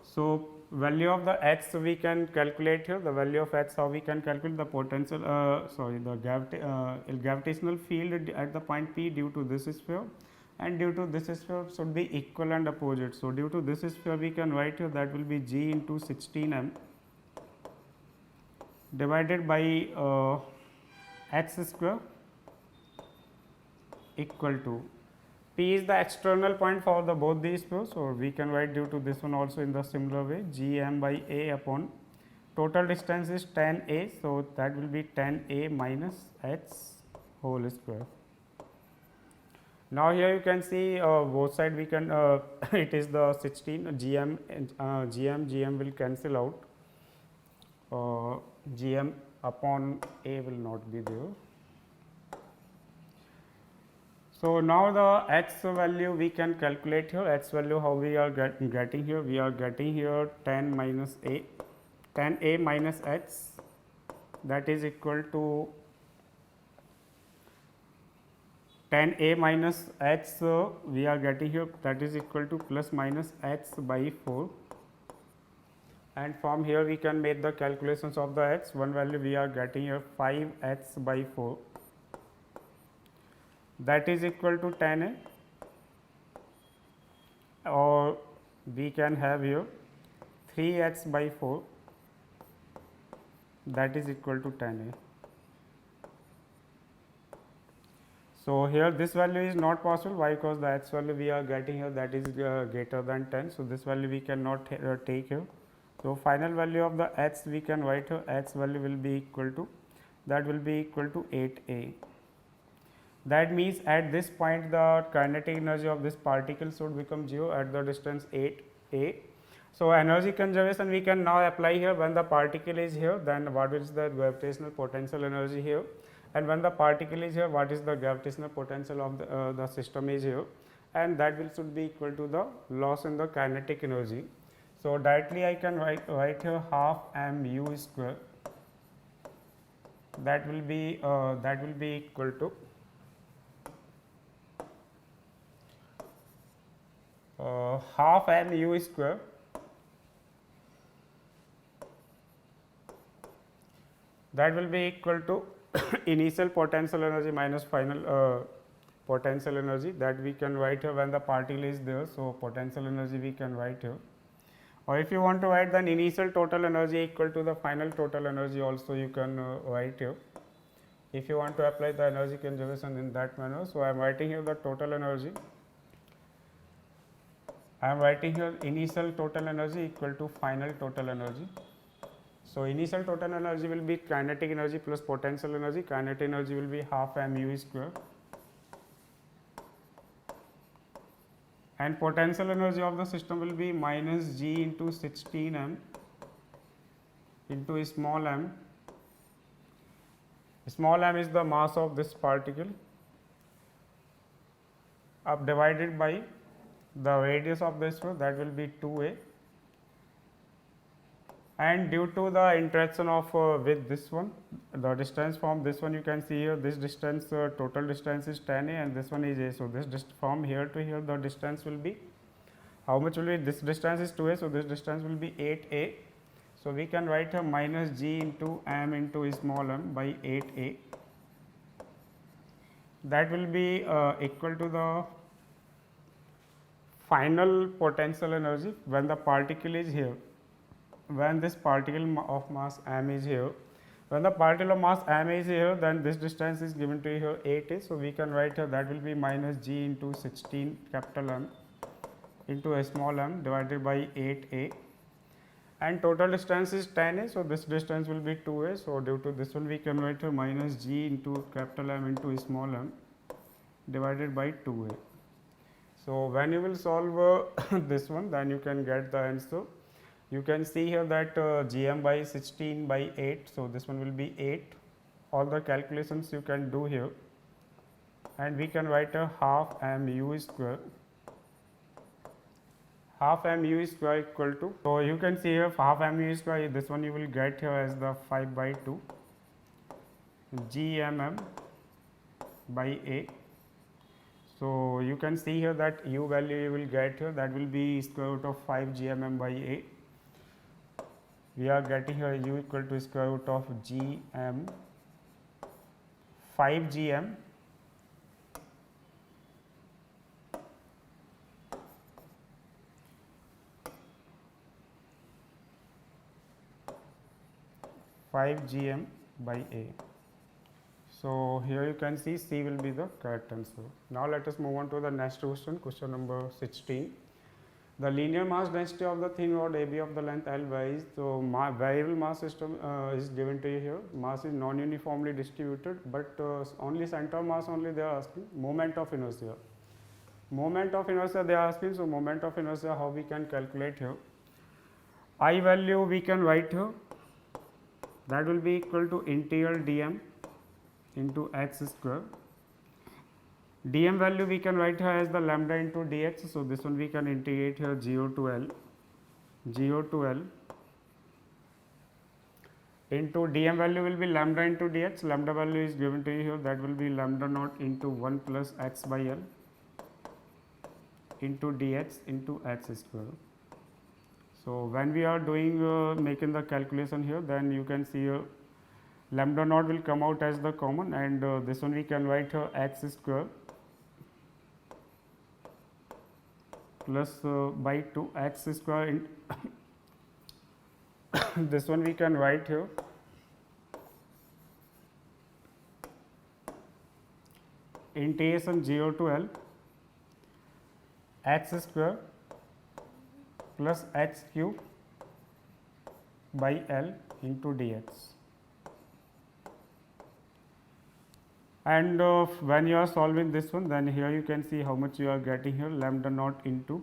So, value of the h we can calculate here, the value of h, how we can calculate the potential the gravitational field at the point P due to this sphere, and due to this sphere should be equal and opposite. So, due to this sphere we can write here that will be g into 16 m divided by h square equal to, P is the external point for the both these spheres. So, we can write due to this one also in the similar way, g m by a upon total distance is 10 a. So, that will be 10 a minus h whole square. Now, here you can see both side we can it is the 16 gm and gm will cancel out, gm upon a will not be there. So, now the h value we can calculate here, h value how we are getting here, we are getting here 10 minus a, 10 a minus h, that is equal to 10 a minus h, we are getting here, that is equal to plus minus h by 4, and from here we can make the calculations of the h. One value we are getting here 5 h by 4, that is equal to 10 a, or we can have here 3 h by 4, that is equal to 10 a. So, here this value is not possible. Why? Because the h value we are getting here, that is greater than 10. So, this value we cannot take here. So, final value of the h we can write here, h value will be equal to, that will be equal to 8 a. That means, at this point the kinetic energy of this particle should become 0 at the distance 8 a. So, energy conservation we can now apply here. When the particle is here, then what is the gravitational potential energy here, and when the particle is here, what is the gravitational potential of the system is here, and that will should be equal to the loss in the kinetic energy. So, directly I can write here half m u square, that will be equal to half mu square that will be equal to initial potential energy minus final potential energy, that we can write here when the particle is there. So, potential energy we can write here, or if you want to write then initial total energy equal to the final total energy also you can write here, if you want to apply the energy conservation in that manner. So, I am writing here the total energy, I am writing here initial total energy equal to final total energy. So, initial total energy will be kinetic energy plus potential energy, kinetic energy will be half mu square, and potential energy of the system will be minus g into 16 m into small m. Small m is the mass of this particle up divided by the radius of the sphere, that will be 2a, and due to the interaction of with this one, the distance from this one you can see here, this distance total distance is 10a and this one is a. So, this from here to here the distance will be, how much will be, this distance is 2a. So, this distance will be 8a. So, we can write a minus g into m into small m by 8a, that will be equal to the final potential energy when the particle is here, when this particle of mass m is here, when the particle of mass m is here, then this distance is given to you here 8a. So, we can write here that will be minus g into 16 capital M into a small m divided by 8a, and total distance is 10a. So, this distance will be 2a. So, due to this one we can write here minus g into capital M into small m divided by 2a. So, when you will solve this one, then you can get the answer. You can see here that gm by 16 by 8. So, this one will be 8. All the calculations you can do here, and we can write a half mu square. Half mu square equal to, so you can see here half mu square, this one you will get here as the 5 by 2 gmm by a. So, you can see here that u value you will get here, that will be square root of 5 gmm by a. We are getting here u equal to square root of gm 5 gm by a. So, here you can see C will be the correct answer. Now, let us move on to the next question, question number 16. The linear mass density of the thin rod AB of the length L varies. So, variable mass system is given to you here. Mass is non-uniformly distributed, but only center mass only they are asking. Moment of inertia. Moment of inertia they are asking. So, moment of inertia how we can calculate here. I value we can write here. That will be equal to integral dm into x square. Dm value we can write here as the lambda into dx. So, this one we can integrate here 0 to L into dm value will be lambda into dx. Lambda value is given to you here, that will be lambda naught into 1 plus x by L into dx into x square. So, when we are doing making the calculation here, then you can see here lambda naught will come out as the common, and this one we can write here x square plus by 2 x square in this one we can write here integration 0 to L x square plus x cube by L into dx. And when you are solving this one, then here you can see how much you are getting here, lambda naught into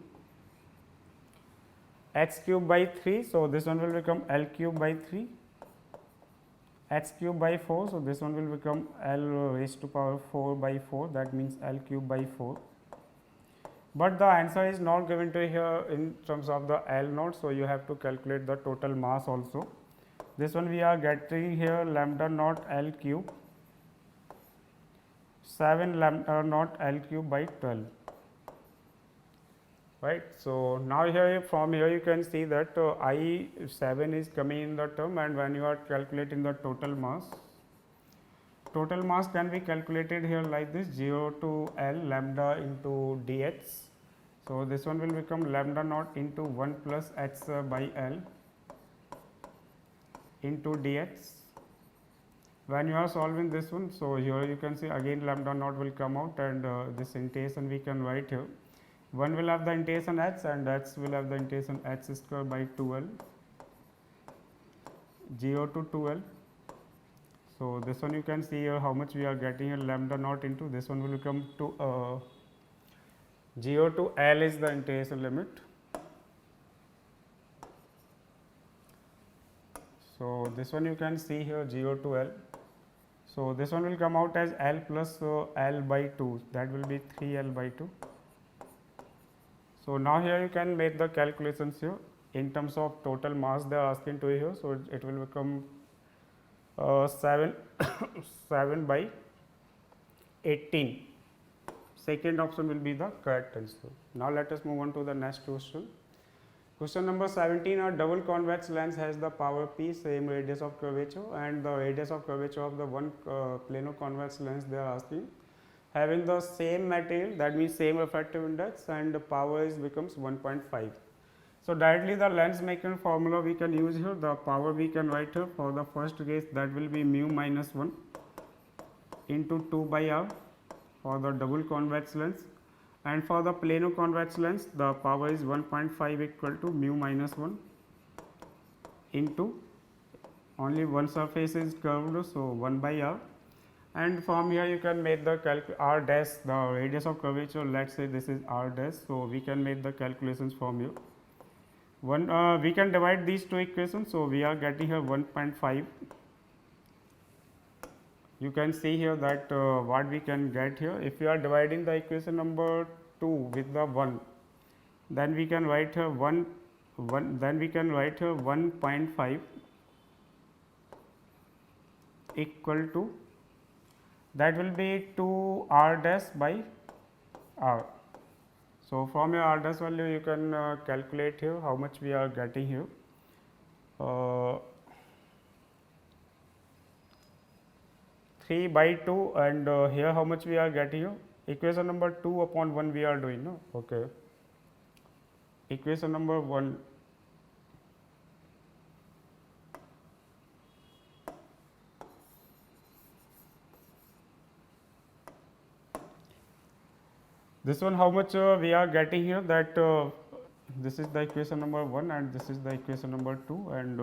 x cube by 3. So, this one will become L cube by 3, x cube by 4. So, this one will become L raised to power 4 by 4, that means L cube by 4. But the answer is not given to here in terms of the L naught. So, you have to calculate the total mass also. This one we are getting here lambda naught L cube 7 lambda naught L cube by 12. right. So, now here from here you can see that I7 is coming in the term, and when you are calculating the total can be calculated here like this, 0 to L lambda into dx. So, this one will become lambda naught into 1 plus h by L into dx. When you are solving this one, so here you can see again lambda naught will come out, and this integration we can write here. 1 will have the integration h, and h will have the integration h square by 2l, 0 to 2l. So, this one you can see here how much we are getting here, lambda naught into this one will become to 0 to L is the integration limit. So, this one you can see here 0 to L. So, this one will come out as L plus L by 2, that will be 3L by 2. So, now here you can make the calculations here in terms of total mass they are asking to you here. So, it will become 7 by 18. Second option will be the correct answer. Now, let us move on to the next question. Question number 17, a double convex lens has the power P, same radius of curvature, and the radius of curvature of the one plano convex lens they are asking, having the same material, that means same refractive index, and the power is becomes 1.5. So, directly the lens making formula we can use here, the power we can write here for the first case, that will be mu minus 1 into 2 by r for the double convex lens, and for the plano convex lens the power is 1.5 equal to mu minus 1 into only one surface is curved, so 1 by r, and from here you can make the r dash, the radius of curvature, let us say this is r dash. So, we can make the calculations from here. We can divide these two equations. So, we are getting here 1.5. You can see here that what we can get here, if you are dividing the equation number 2 with the 1, then we can write here 1.5 equal to, that will be 2 r dash by r. So, from your r dash value you can calculate here how much we are getting here. 3 by 2, and here how much we are getting here, equation number 2 upon 1 we are doing, no? Okay. Equation number 1. This one how much we are getting here, that this is the equation number 1 and this is the equation number 2, and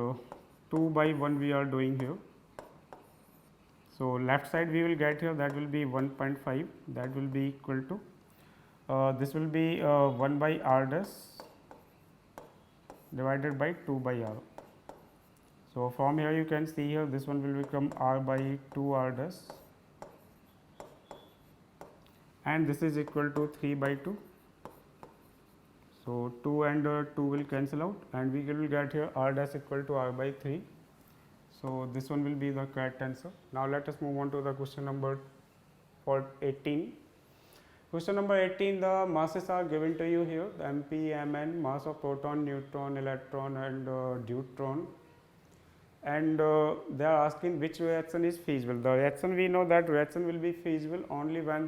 2 by 1 we are doing here. So, left side we will get here, that will be 1.5, that will be equal to this will be 1 by r dash divided by 2 by r. So, from here you can see here this one will become r by 2 r dash, and this is equal to 3 by 2. So, 2 and 2 will cancel out, and we will get here r dash equal to r by 3. So, this one will be the correct answer. Now, let us move on to the question number 18. Question number 18, the masses are given to you here, the MP, Mn, mass of proton, neutron, electron, and deuteron, and they are asking which reaction is feasible. The reaction, we know that reaction will be feasible only when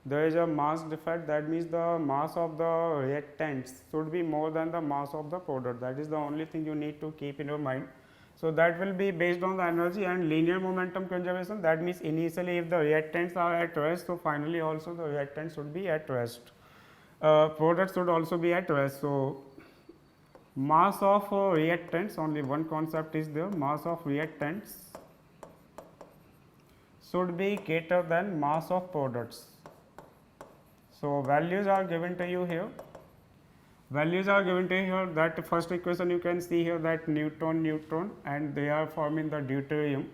there is a mass defect, that means the mass of the reactants should be more than the mass of the product. That is the only thing you need to keep in your mind. So, that will be based on the energy and linear momentum conservation, that means initially if the reactants are at rest, so finally also the reactants should be at rest, products should also be at rest. So, mass of reactants, only one concept is there, mass of reactants should be greater than mass of products. So, values are given to you here. Values are given to you here, that first equation you can see here, that neutron, and they are forming the deuterium.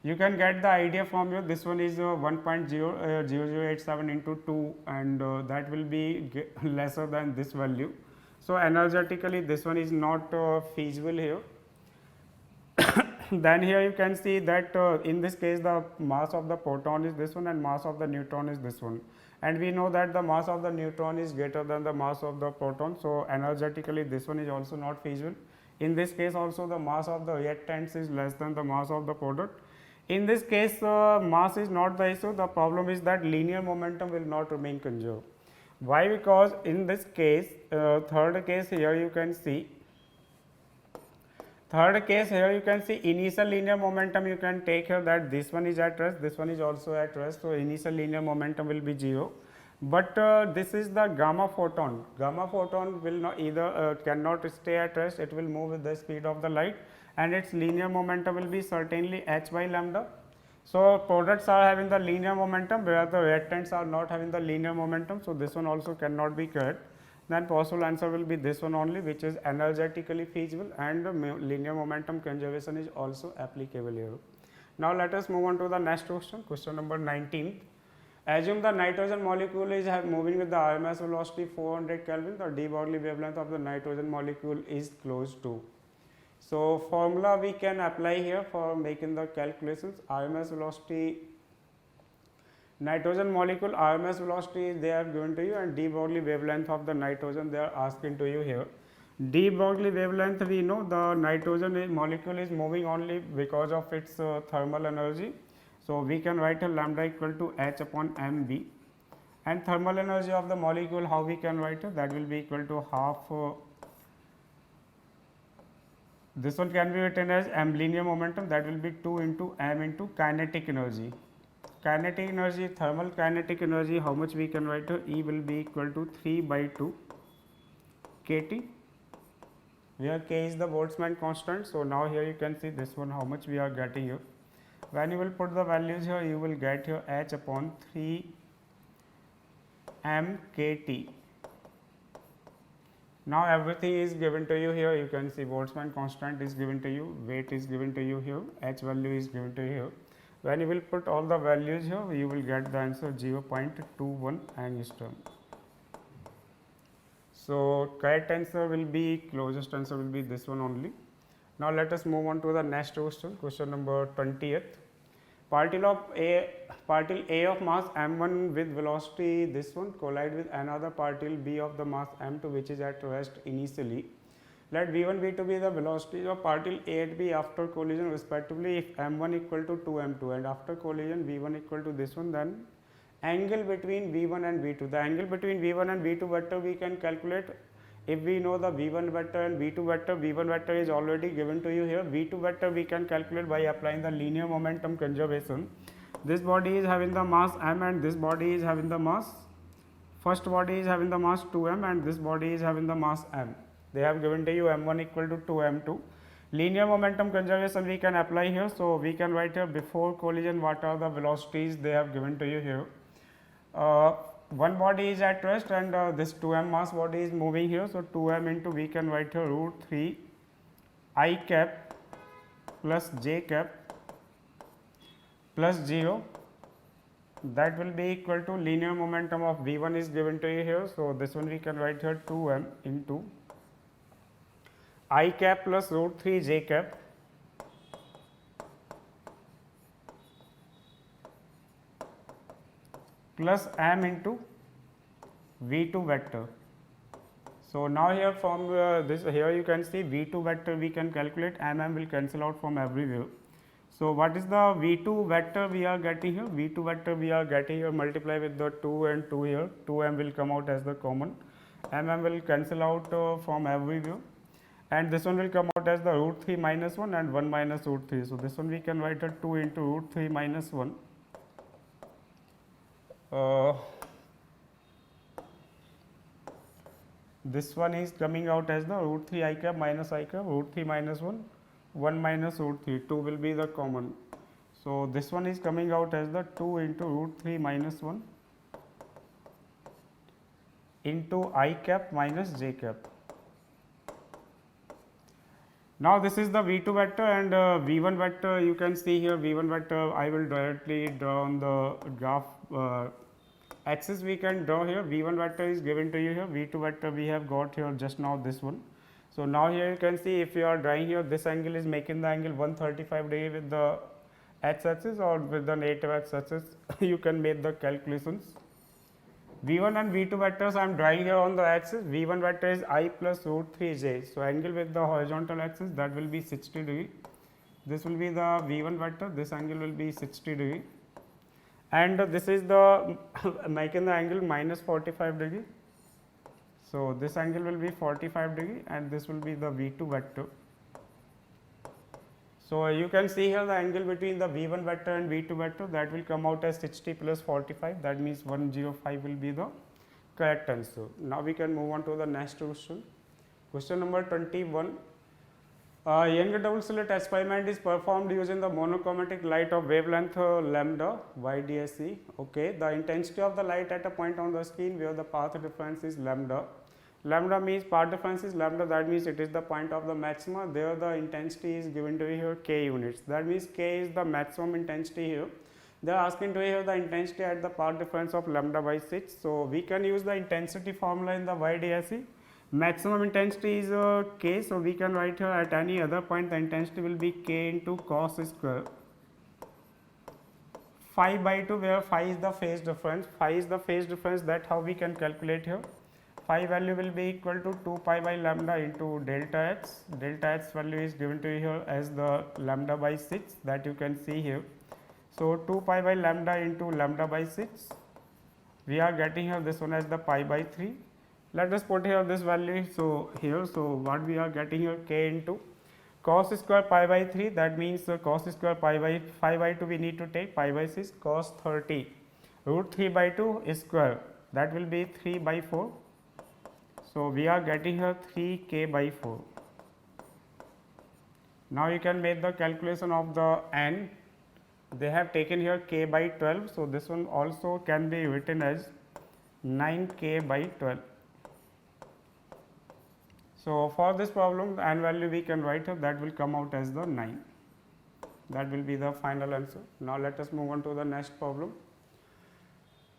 You can get the idea from here, this one is 1.0087 into 2, and that will be lesser than this value. So, energetically this one is not feasible here. Then here you can see that in this case the mass of the proton is this one and mass of the neutron is this one, and we know that the mass of the neutron is greater than the mass of the proton. So, energetically this one is also not feasible. In this case also the mass of the reactants is less than the mass of the product. In this case mass is not the issue, the problem is that linear momentum will not remain conserved. Why? Because in this case third case here you can see initial linear momentum you can take here that this one is at rest, this one is also at rest. So, initial linear momentum will be 0, but this is the gamma photon. Gamma photon will not either cannot stay at rest, it will move with the speed of the light, and its linear momentum will be certainly h by lambda. So, products are having the linear momentum, whereas the reactants are not having the linear momentum. So, this one also cannot be correct. Then possible answer will be this one only, which is energetically feasible, and linear momentum conservation is also applicable here. Now, let us move on to the next question, question number 19. Assume the nitrogen molecule is moving with the RMS velocity 400 Kelvin, the de Broglie wavelength of the nitrogen molecule is close to. So, formula we can apply here for making the calculations. RMS velocity, nitrogen molecule RMS velocity they are given to you, and de Broglie wavelength of the nitrogen they are asking to you here. De Broglie wavelength, we know the nitrogen molecule is moving only because of its thermal energy. So, we can write a lambda equal to h upon mv, and thermal energy of the molecule how we can write it, that will be equal to half this one can be written as m linear momentum, that will be 2 into m into kinetic energy. Kinetic energy, thermal kinetic energy, how much we can write here, E will be equal to 3 by 2 kT, where K is the Boltzmann constant. So, now here you can see this one how much we are getting here. When you will put the values here, you will get here h upon 3 m kT. Now, everything is given to you here, you can see Boltzmann constant is given to you, weight is given to you here, h value is given to you here. When you will put all the values here, you will get the answer 0.21 angstrom. So, correct answer will be, closest answer will be this one only. Now, let us move on to the next question, question number 20th. Particle A of mass m1 with velocity this one collide with another particle B of the mass m2 which is at rest initially. Let v1 v2 be the velocities of particle A and B after collision respectively. If m1 equal to 2m2 and after collision v1 equal to this one, then angle between v1 and v2. The angle between v1 and v2 vector we can calculate. If we know the v1 vector and v2 vector, v1 vector is already given to you here, v2 vector we can calculate by applying the linear momentum conservation. This body is having the mass m and this body is having the mass, first body is having the mass 2m and this body is having the mass m. They have given to you m1 equal to 2m2. Linear momentum conservation we can apply here. So, we can write here before collision what are the velocities they have given to you here. One body is at rest and this 2m mass body is moving here. So, 2m into we can write here root 3 I cap plus j cap plus 0, that will be equal to linear momentum of v1 is given to you here. So, this one we can write here 2m into I cap plus root 3 j cap plus m into v2 vector. So, now here from this here you can see v2 vector we can calculate, m will cancel out from everywhere. So, what is the v2 vector we are getting here? V2 vector we are getting here, multiply with the 2 and 2 here, 2m will come out as the common, m will cancel out from everywhere, and this one will come out as the root 3 minus 1 and 1 minus root 3. So, this one we can write a 2 into root 3 minus 1. This one is coming out as the root 3 I cap minus I cap, root 3 minus 1, 1 minus root 3, 2 will be the common. So, this one is coming out as the 2 into root 3 minus 1 into I cap minus j cap. Now, this is the v2 vector and v1 vector you can see here, v1 vector I will directly draw on the graph axis we can draw here. V1 vector is given to you here, v2 vector we have got here just now this one. So, now here you can see if you are drawing here, this angle is making the angle 135 degree with the x axis or with the negative x axis you can make the calculations. V1 and V2 vectors I am drawing here on the axis. V1 vector is I plus root 3j. So, angle with the horizontal axis, that will be 60 degree. This will be the V1 vector, this angle will be 60 degree, and this is the making the angle minus 45 degree. So, this angle will be 45 degree and this will be the V2 vector. So, you can see here the angle between the V1 vector and V2 vector, that will come out as 60 plus 45, that means 105 will be the correct answer. Now, we can move on to the next question. Question number 21. Younger double slit experiment is performed using the monochromatic light of wavelength lambda YDSE. Okay, the intensity of the light at a point on the screen where the path difference is lambda. Lambda means path difference is lambda, that means it is the point of the maxima. There the intensity is given to you here k units, that means k is the maximum intensity here. They are asking to here the intensity at the path difference of lambda by 6. So, we can use the intensity formula in the YDSE. Maximum intensity is k, so we can write here at any other point the intensity will be k into cos square phi by 2, where phi is the phase difference. Phi is the phase difference, that how we can calculate here. Phi value will be equal to 2 pi by lambda into delta x. Delta x value is given to you here as the lambda by 6, that you can see here. So, 2 pi by lambda into lambda by 6, we are getting here this one as the pi by 3. Let us put here this value. So, here, so what we are getting here k into cos square pi by 3, that means cos square pi by 5 by 2 we need to take, pi by 6 cos 30 root 3 by 2 square, that will be 3 by 4. So, we are getting here 3 k by 4. Now, you can make the calculation of the n. They have taken here k by 12. So, this one also can be written as 9 k by 12. So, for this problem the n value we can write here, that will come out as the 9, that will be the final answer. Now, let us move on to the next problem.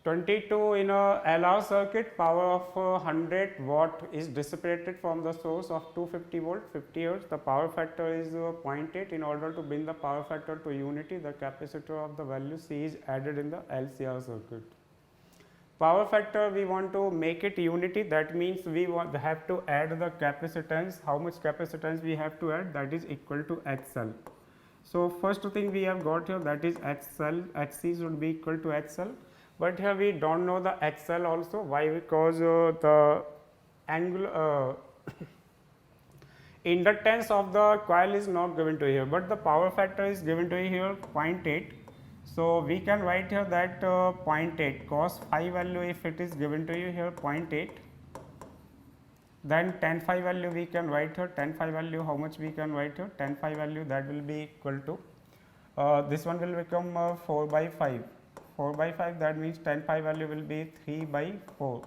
22, in a LR circuit, power of 100 watt is dissipated from the source of 250 volt 50 hertz. The power factor is 0.8. In order to bring the power factor to unity, the capacitor of the value C is added in the LCR circuit. Power factor we want to make it unity, that means we have to add the capacitance. How much capacitance we have to add? That is equal to XL. So, first thing we have got here, that is XL, XC should be equal to XL, but here we do not know the XL also. Why? Because the angle inductance of the coil is not given to here, but the power factor is given to here 0.8. So, we can write here that 0.8 cos phi value, if it is given to you here 0.8, then tan phi value we can write here. Tan phi value, how much we can write here? Tan phi value, that will be equal to this one will become 4 by 5. 4 by 5, that means tan phi value will be 3 by 4.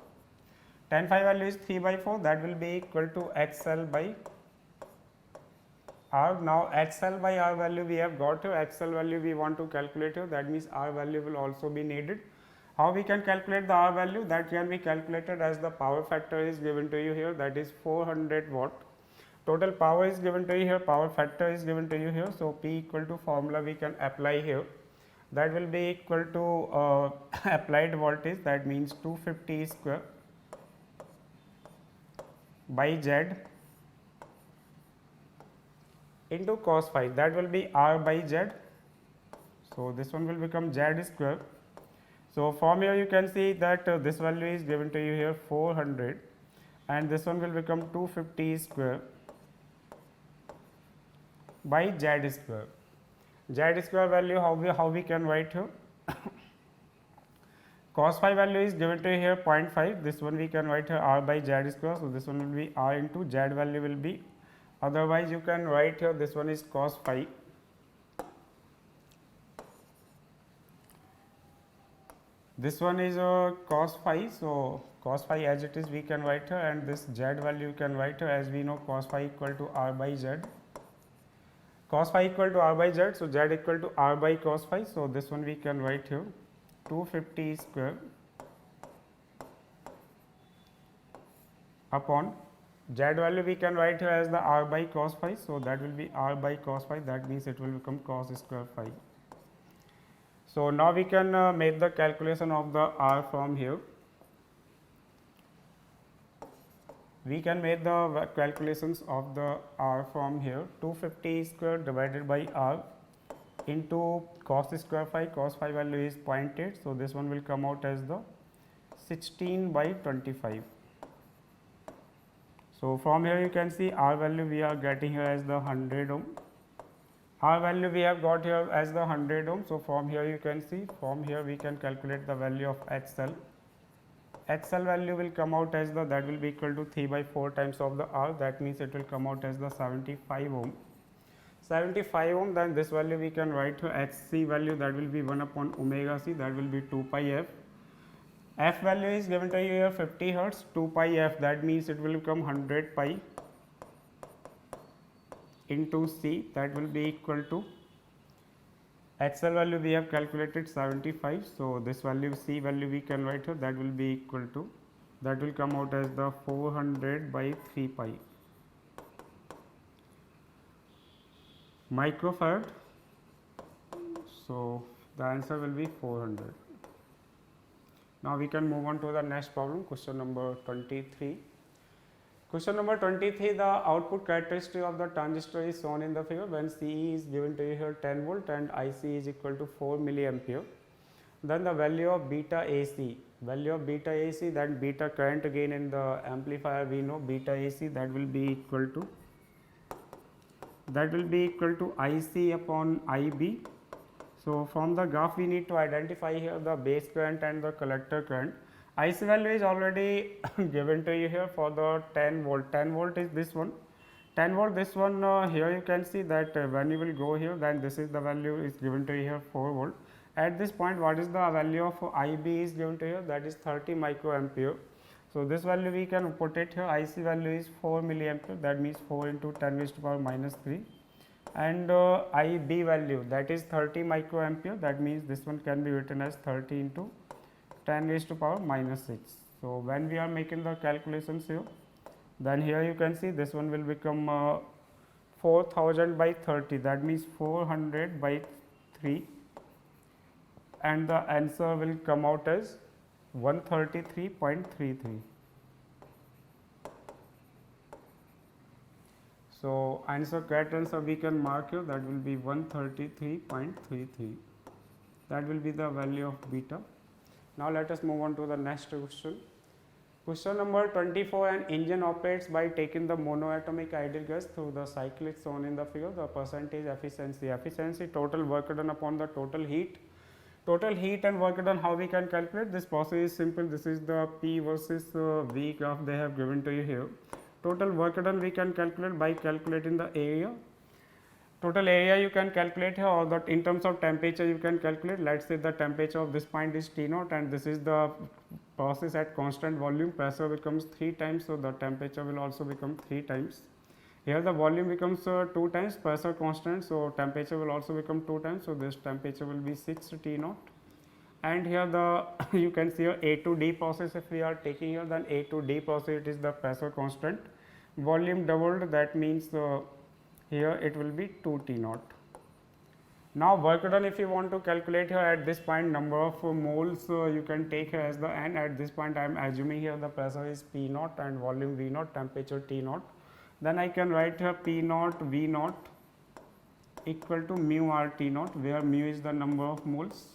Tan phi value is 3 by 4, that will be equal to XL by R. Now, XL by R value we have got here, XL value we want to calculate here, that means R value will also be needed. How we can calculate the R value? That can be calculated as the power factor is given to you here, that is 400 watt. Total power is given to you here, power factor is given to you here. So, P equal to formula we can apply here, that will be equal to applied voltage, that means 250 square by Z into cos phi, that will be R by Z. So, this one will become Z square. So, from here you can see that this value is given to you here 400 and this one will become 250 square by Z square. Z square value, how we can write here? Cos phi value is given to you here 0.5, this one we can write here R by Z square. So, this one will be R into Z value will be, otherwise you can write here this one is cos phi. This one is cos phi. So, cos phi as it is we can write here, and this Z value you can write here, as we know cos phi equal to R by Z. Cos phi equal to R by Z. So, Z equal to R by cos phi. So, this one we can write here 250 square upon Z value we can write here as the R by cos phi. So, that will be R by cos phi, that means it will become cos square phi. So, now we can make the calculation of the R from here. we can make the calculations of the R from here. 250 square divided by R into cos square phi. Cos phi value is 0.8, so this one will come out as the 16 by 25. So from here you can see R value we are getting here as the 100 ohm. R value we have got here as the 100 ohm. So from here you can see, from here we can calculate the value of XL. XL value will come out as the, that will be equal to 3 by 4 times of the R, that means it will come out as the 75 ohm. 75 ohm, then this value we can write here HC value, that will be 1 upon omega C, that will be 2 pi f. F value is given to you here 50 hertz, 2 pi f, that means it will become 100 pi into C, that will be equal to XL value we have calculated 75. So this value C value we can write here, that will be equal to, that will come out as the 400 by 3 pi microfarad. So the answer will be 400. Now we can move on to the next problem, question number 23. Question number 23, the output characteristic of the transistor is shown in the figure when CE is given to you here 10 volt and IC is equal to 4 milliampere. Then the value of beta AC, then beta current again in the amplifier we know beta AC, that will be equal to IC upon IB. So from the graph we need to identify here the base current and the collector current. IC value is already given to you here for the 10 volt. 10 volt is this one. 10 volt, this one here you can see that when you will go here, then this is the value is given to you here 4 volt. At this point, what is the value of IB is given to you, that is 30 microampere. So this value we can put it here. IC value is 4 milliampere, that means 4 into 10 raised to power minus 3. And IB value, that is 30 microampere, that means this one can be written as 30 into 10 raised to power minus 6. So when we are making the calculations here, then here you can see this one will become 4000 by 30, that means 400 by 3, and the answer will come out as 133.33. So answer, correct answer we can mark here, that will be 133.33. That will be the value of beta. Now let us move on to the next question. Question number 24, an engine operates by taking the monoatomic ideal gas through the cycle is shown in the figure. The percentage efficiency, total work done upon the total heat. Total heat and work done, how we can calculate? This process is simple. This is the P versus V graph they have given to you here. Total work done we can calculate by calculating the area. Total area you can calculate here, or that in terms of temperature you can calculate. Let's say the temperature of this point is T0 and this is the process at constant volume. Pressure becomes 3 times, so the temperature will also become 3 times. Here the volume becomes 2 times, pressure constant, so temperature will also become 2 times. So this temperature will be 6 T0. And here the you can see here A to D process, if we are taking here, then A to D process, it is the pressure constant. Volume doubled, that means here it will be 2 T0. Now work done, if you want to calculate here at this point number of moles you can take here as the n. At this point I am assuming here the pressure is P0 and volume V0, temperature T0. Then I can write here P0 V0 equal to mu R T0, where mu is the number of moles.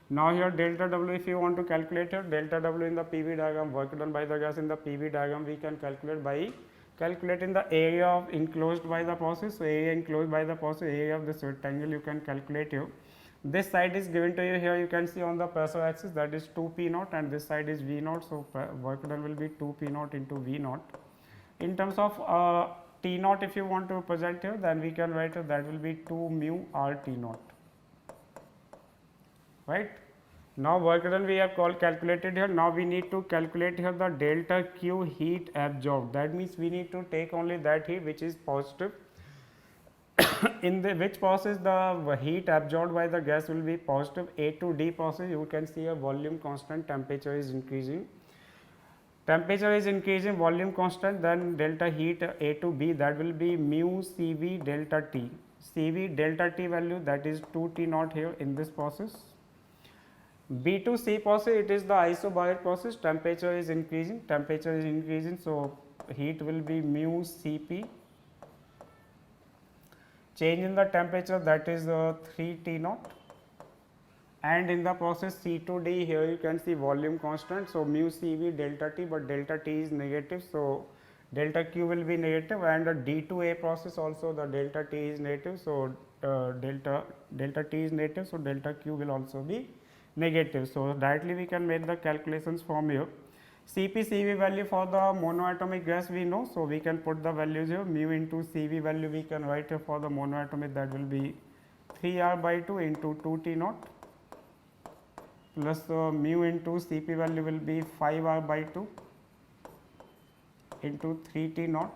Now here delta W, if you want to calculate here delta W in the PV diagram, work done by the gas in the PV diagram we can calculate by calculating the area of enclosed by the process. So area enclosed by the process, area of this rectangle you can calculate here. This side is given to you here, you can see on the pressure axis, that is 2 P0, and this side is V0. So work done will be 2 P0 into V0. In terms of T0, if you want to represent here, then we can write that will be 2 mu R T0, right. Now work done we have calculated here. Now we need to calculate here the delta Q heat absorbed. That means we need to take only that heat which is positive. In the which process the heat absorbed by the gas will be positive. A to D process, you can see a volume constant, temperature is increasing. Temperature is increasing, volume constant, then delta heat A to B, that will be mu CV delta T. CV delta T value, that is 2 T0 here in this process. B to C process, it is the isobaric process, temperature is increasing, so heat will be mu Cp. Change in the temperature, that is 3 T naught, and in the process C2D, here you can see volume constant. So, mu Cv delta T, but delta T is negative. So, delta Q will be negative, and the D2A process also the delta T is negative. So, delta T is negative. So, delta Q will also be negative. So, directly we can make the calculations from here. Cp Cv value for the monoatomic gas we know. So, we can put the values here, mu into Cv value we can write here for the monoatomic, that will be 3R by 2 into 2 T naught plus mu into Cp value will be 5R by 2 into 3 T naught,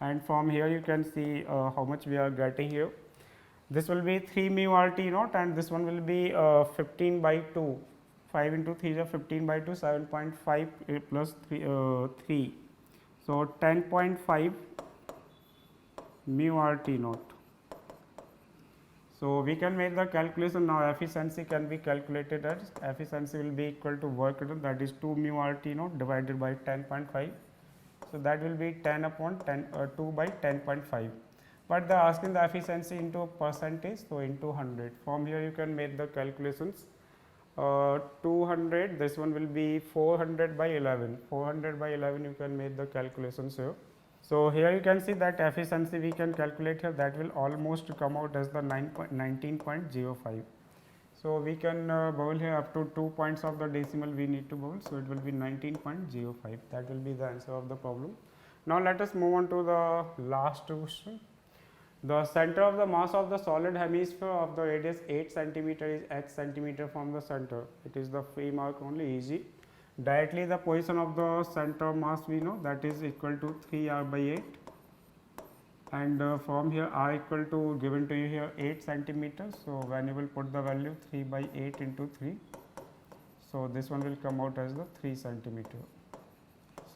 and from here you can see how much we are getting here. This will be 3 mu R T naught, and this one will be 15 by 2. 5 into 3 is 15 by 2, 7.5 plus 3. So, 10.5 mu R T naught. So, we can make the calculation now. Efficiency can be calculated as efficiency will be equal to work done, that is 2 mu R T naught divided by 10.5. So, that will be 10 upon 2 by 10.5. But they are asking the efficiency into percentage, so into 100. From here you can make the calculations. 200, this one will be 400 by 11. 400 by 11 you can make the calculations here. So, here you can see that efficiency we can calculate here, that will almost come out as the 19.05. So, we can bowl here up to 2 points of the decimal we need to bowl. So, it will be 19.05, that will be the answer of the problem. Now, let us move on to the last question. The center of the mass of the solid hemisphere of the radius 8 centimeter is x centimeter from the center. It is the free mark only, easy. Directly the position of the center of mass we know, that is equal to 3R by 8, and from here R equal to given to you here 8 centimeters. So, when you will put the value 3 by 8 into 3, so this one will come out as the 3 centimeter.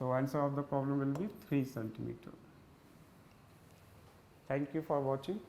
So, answer of the problem will be 3 centimeter. Thank you for watching.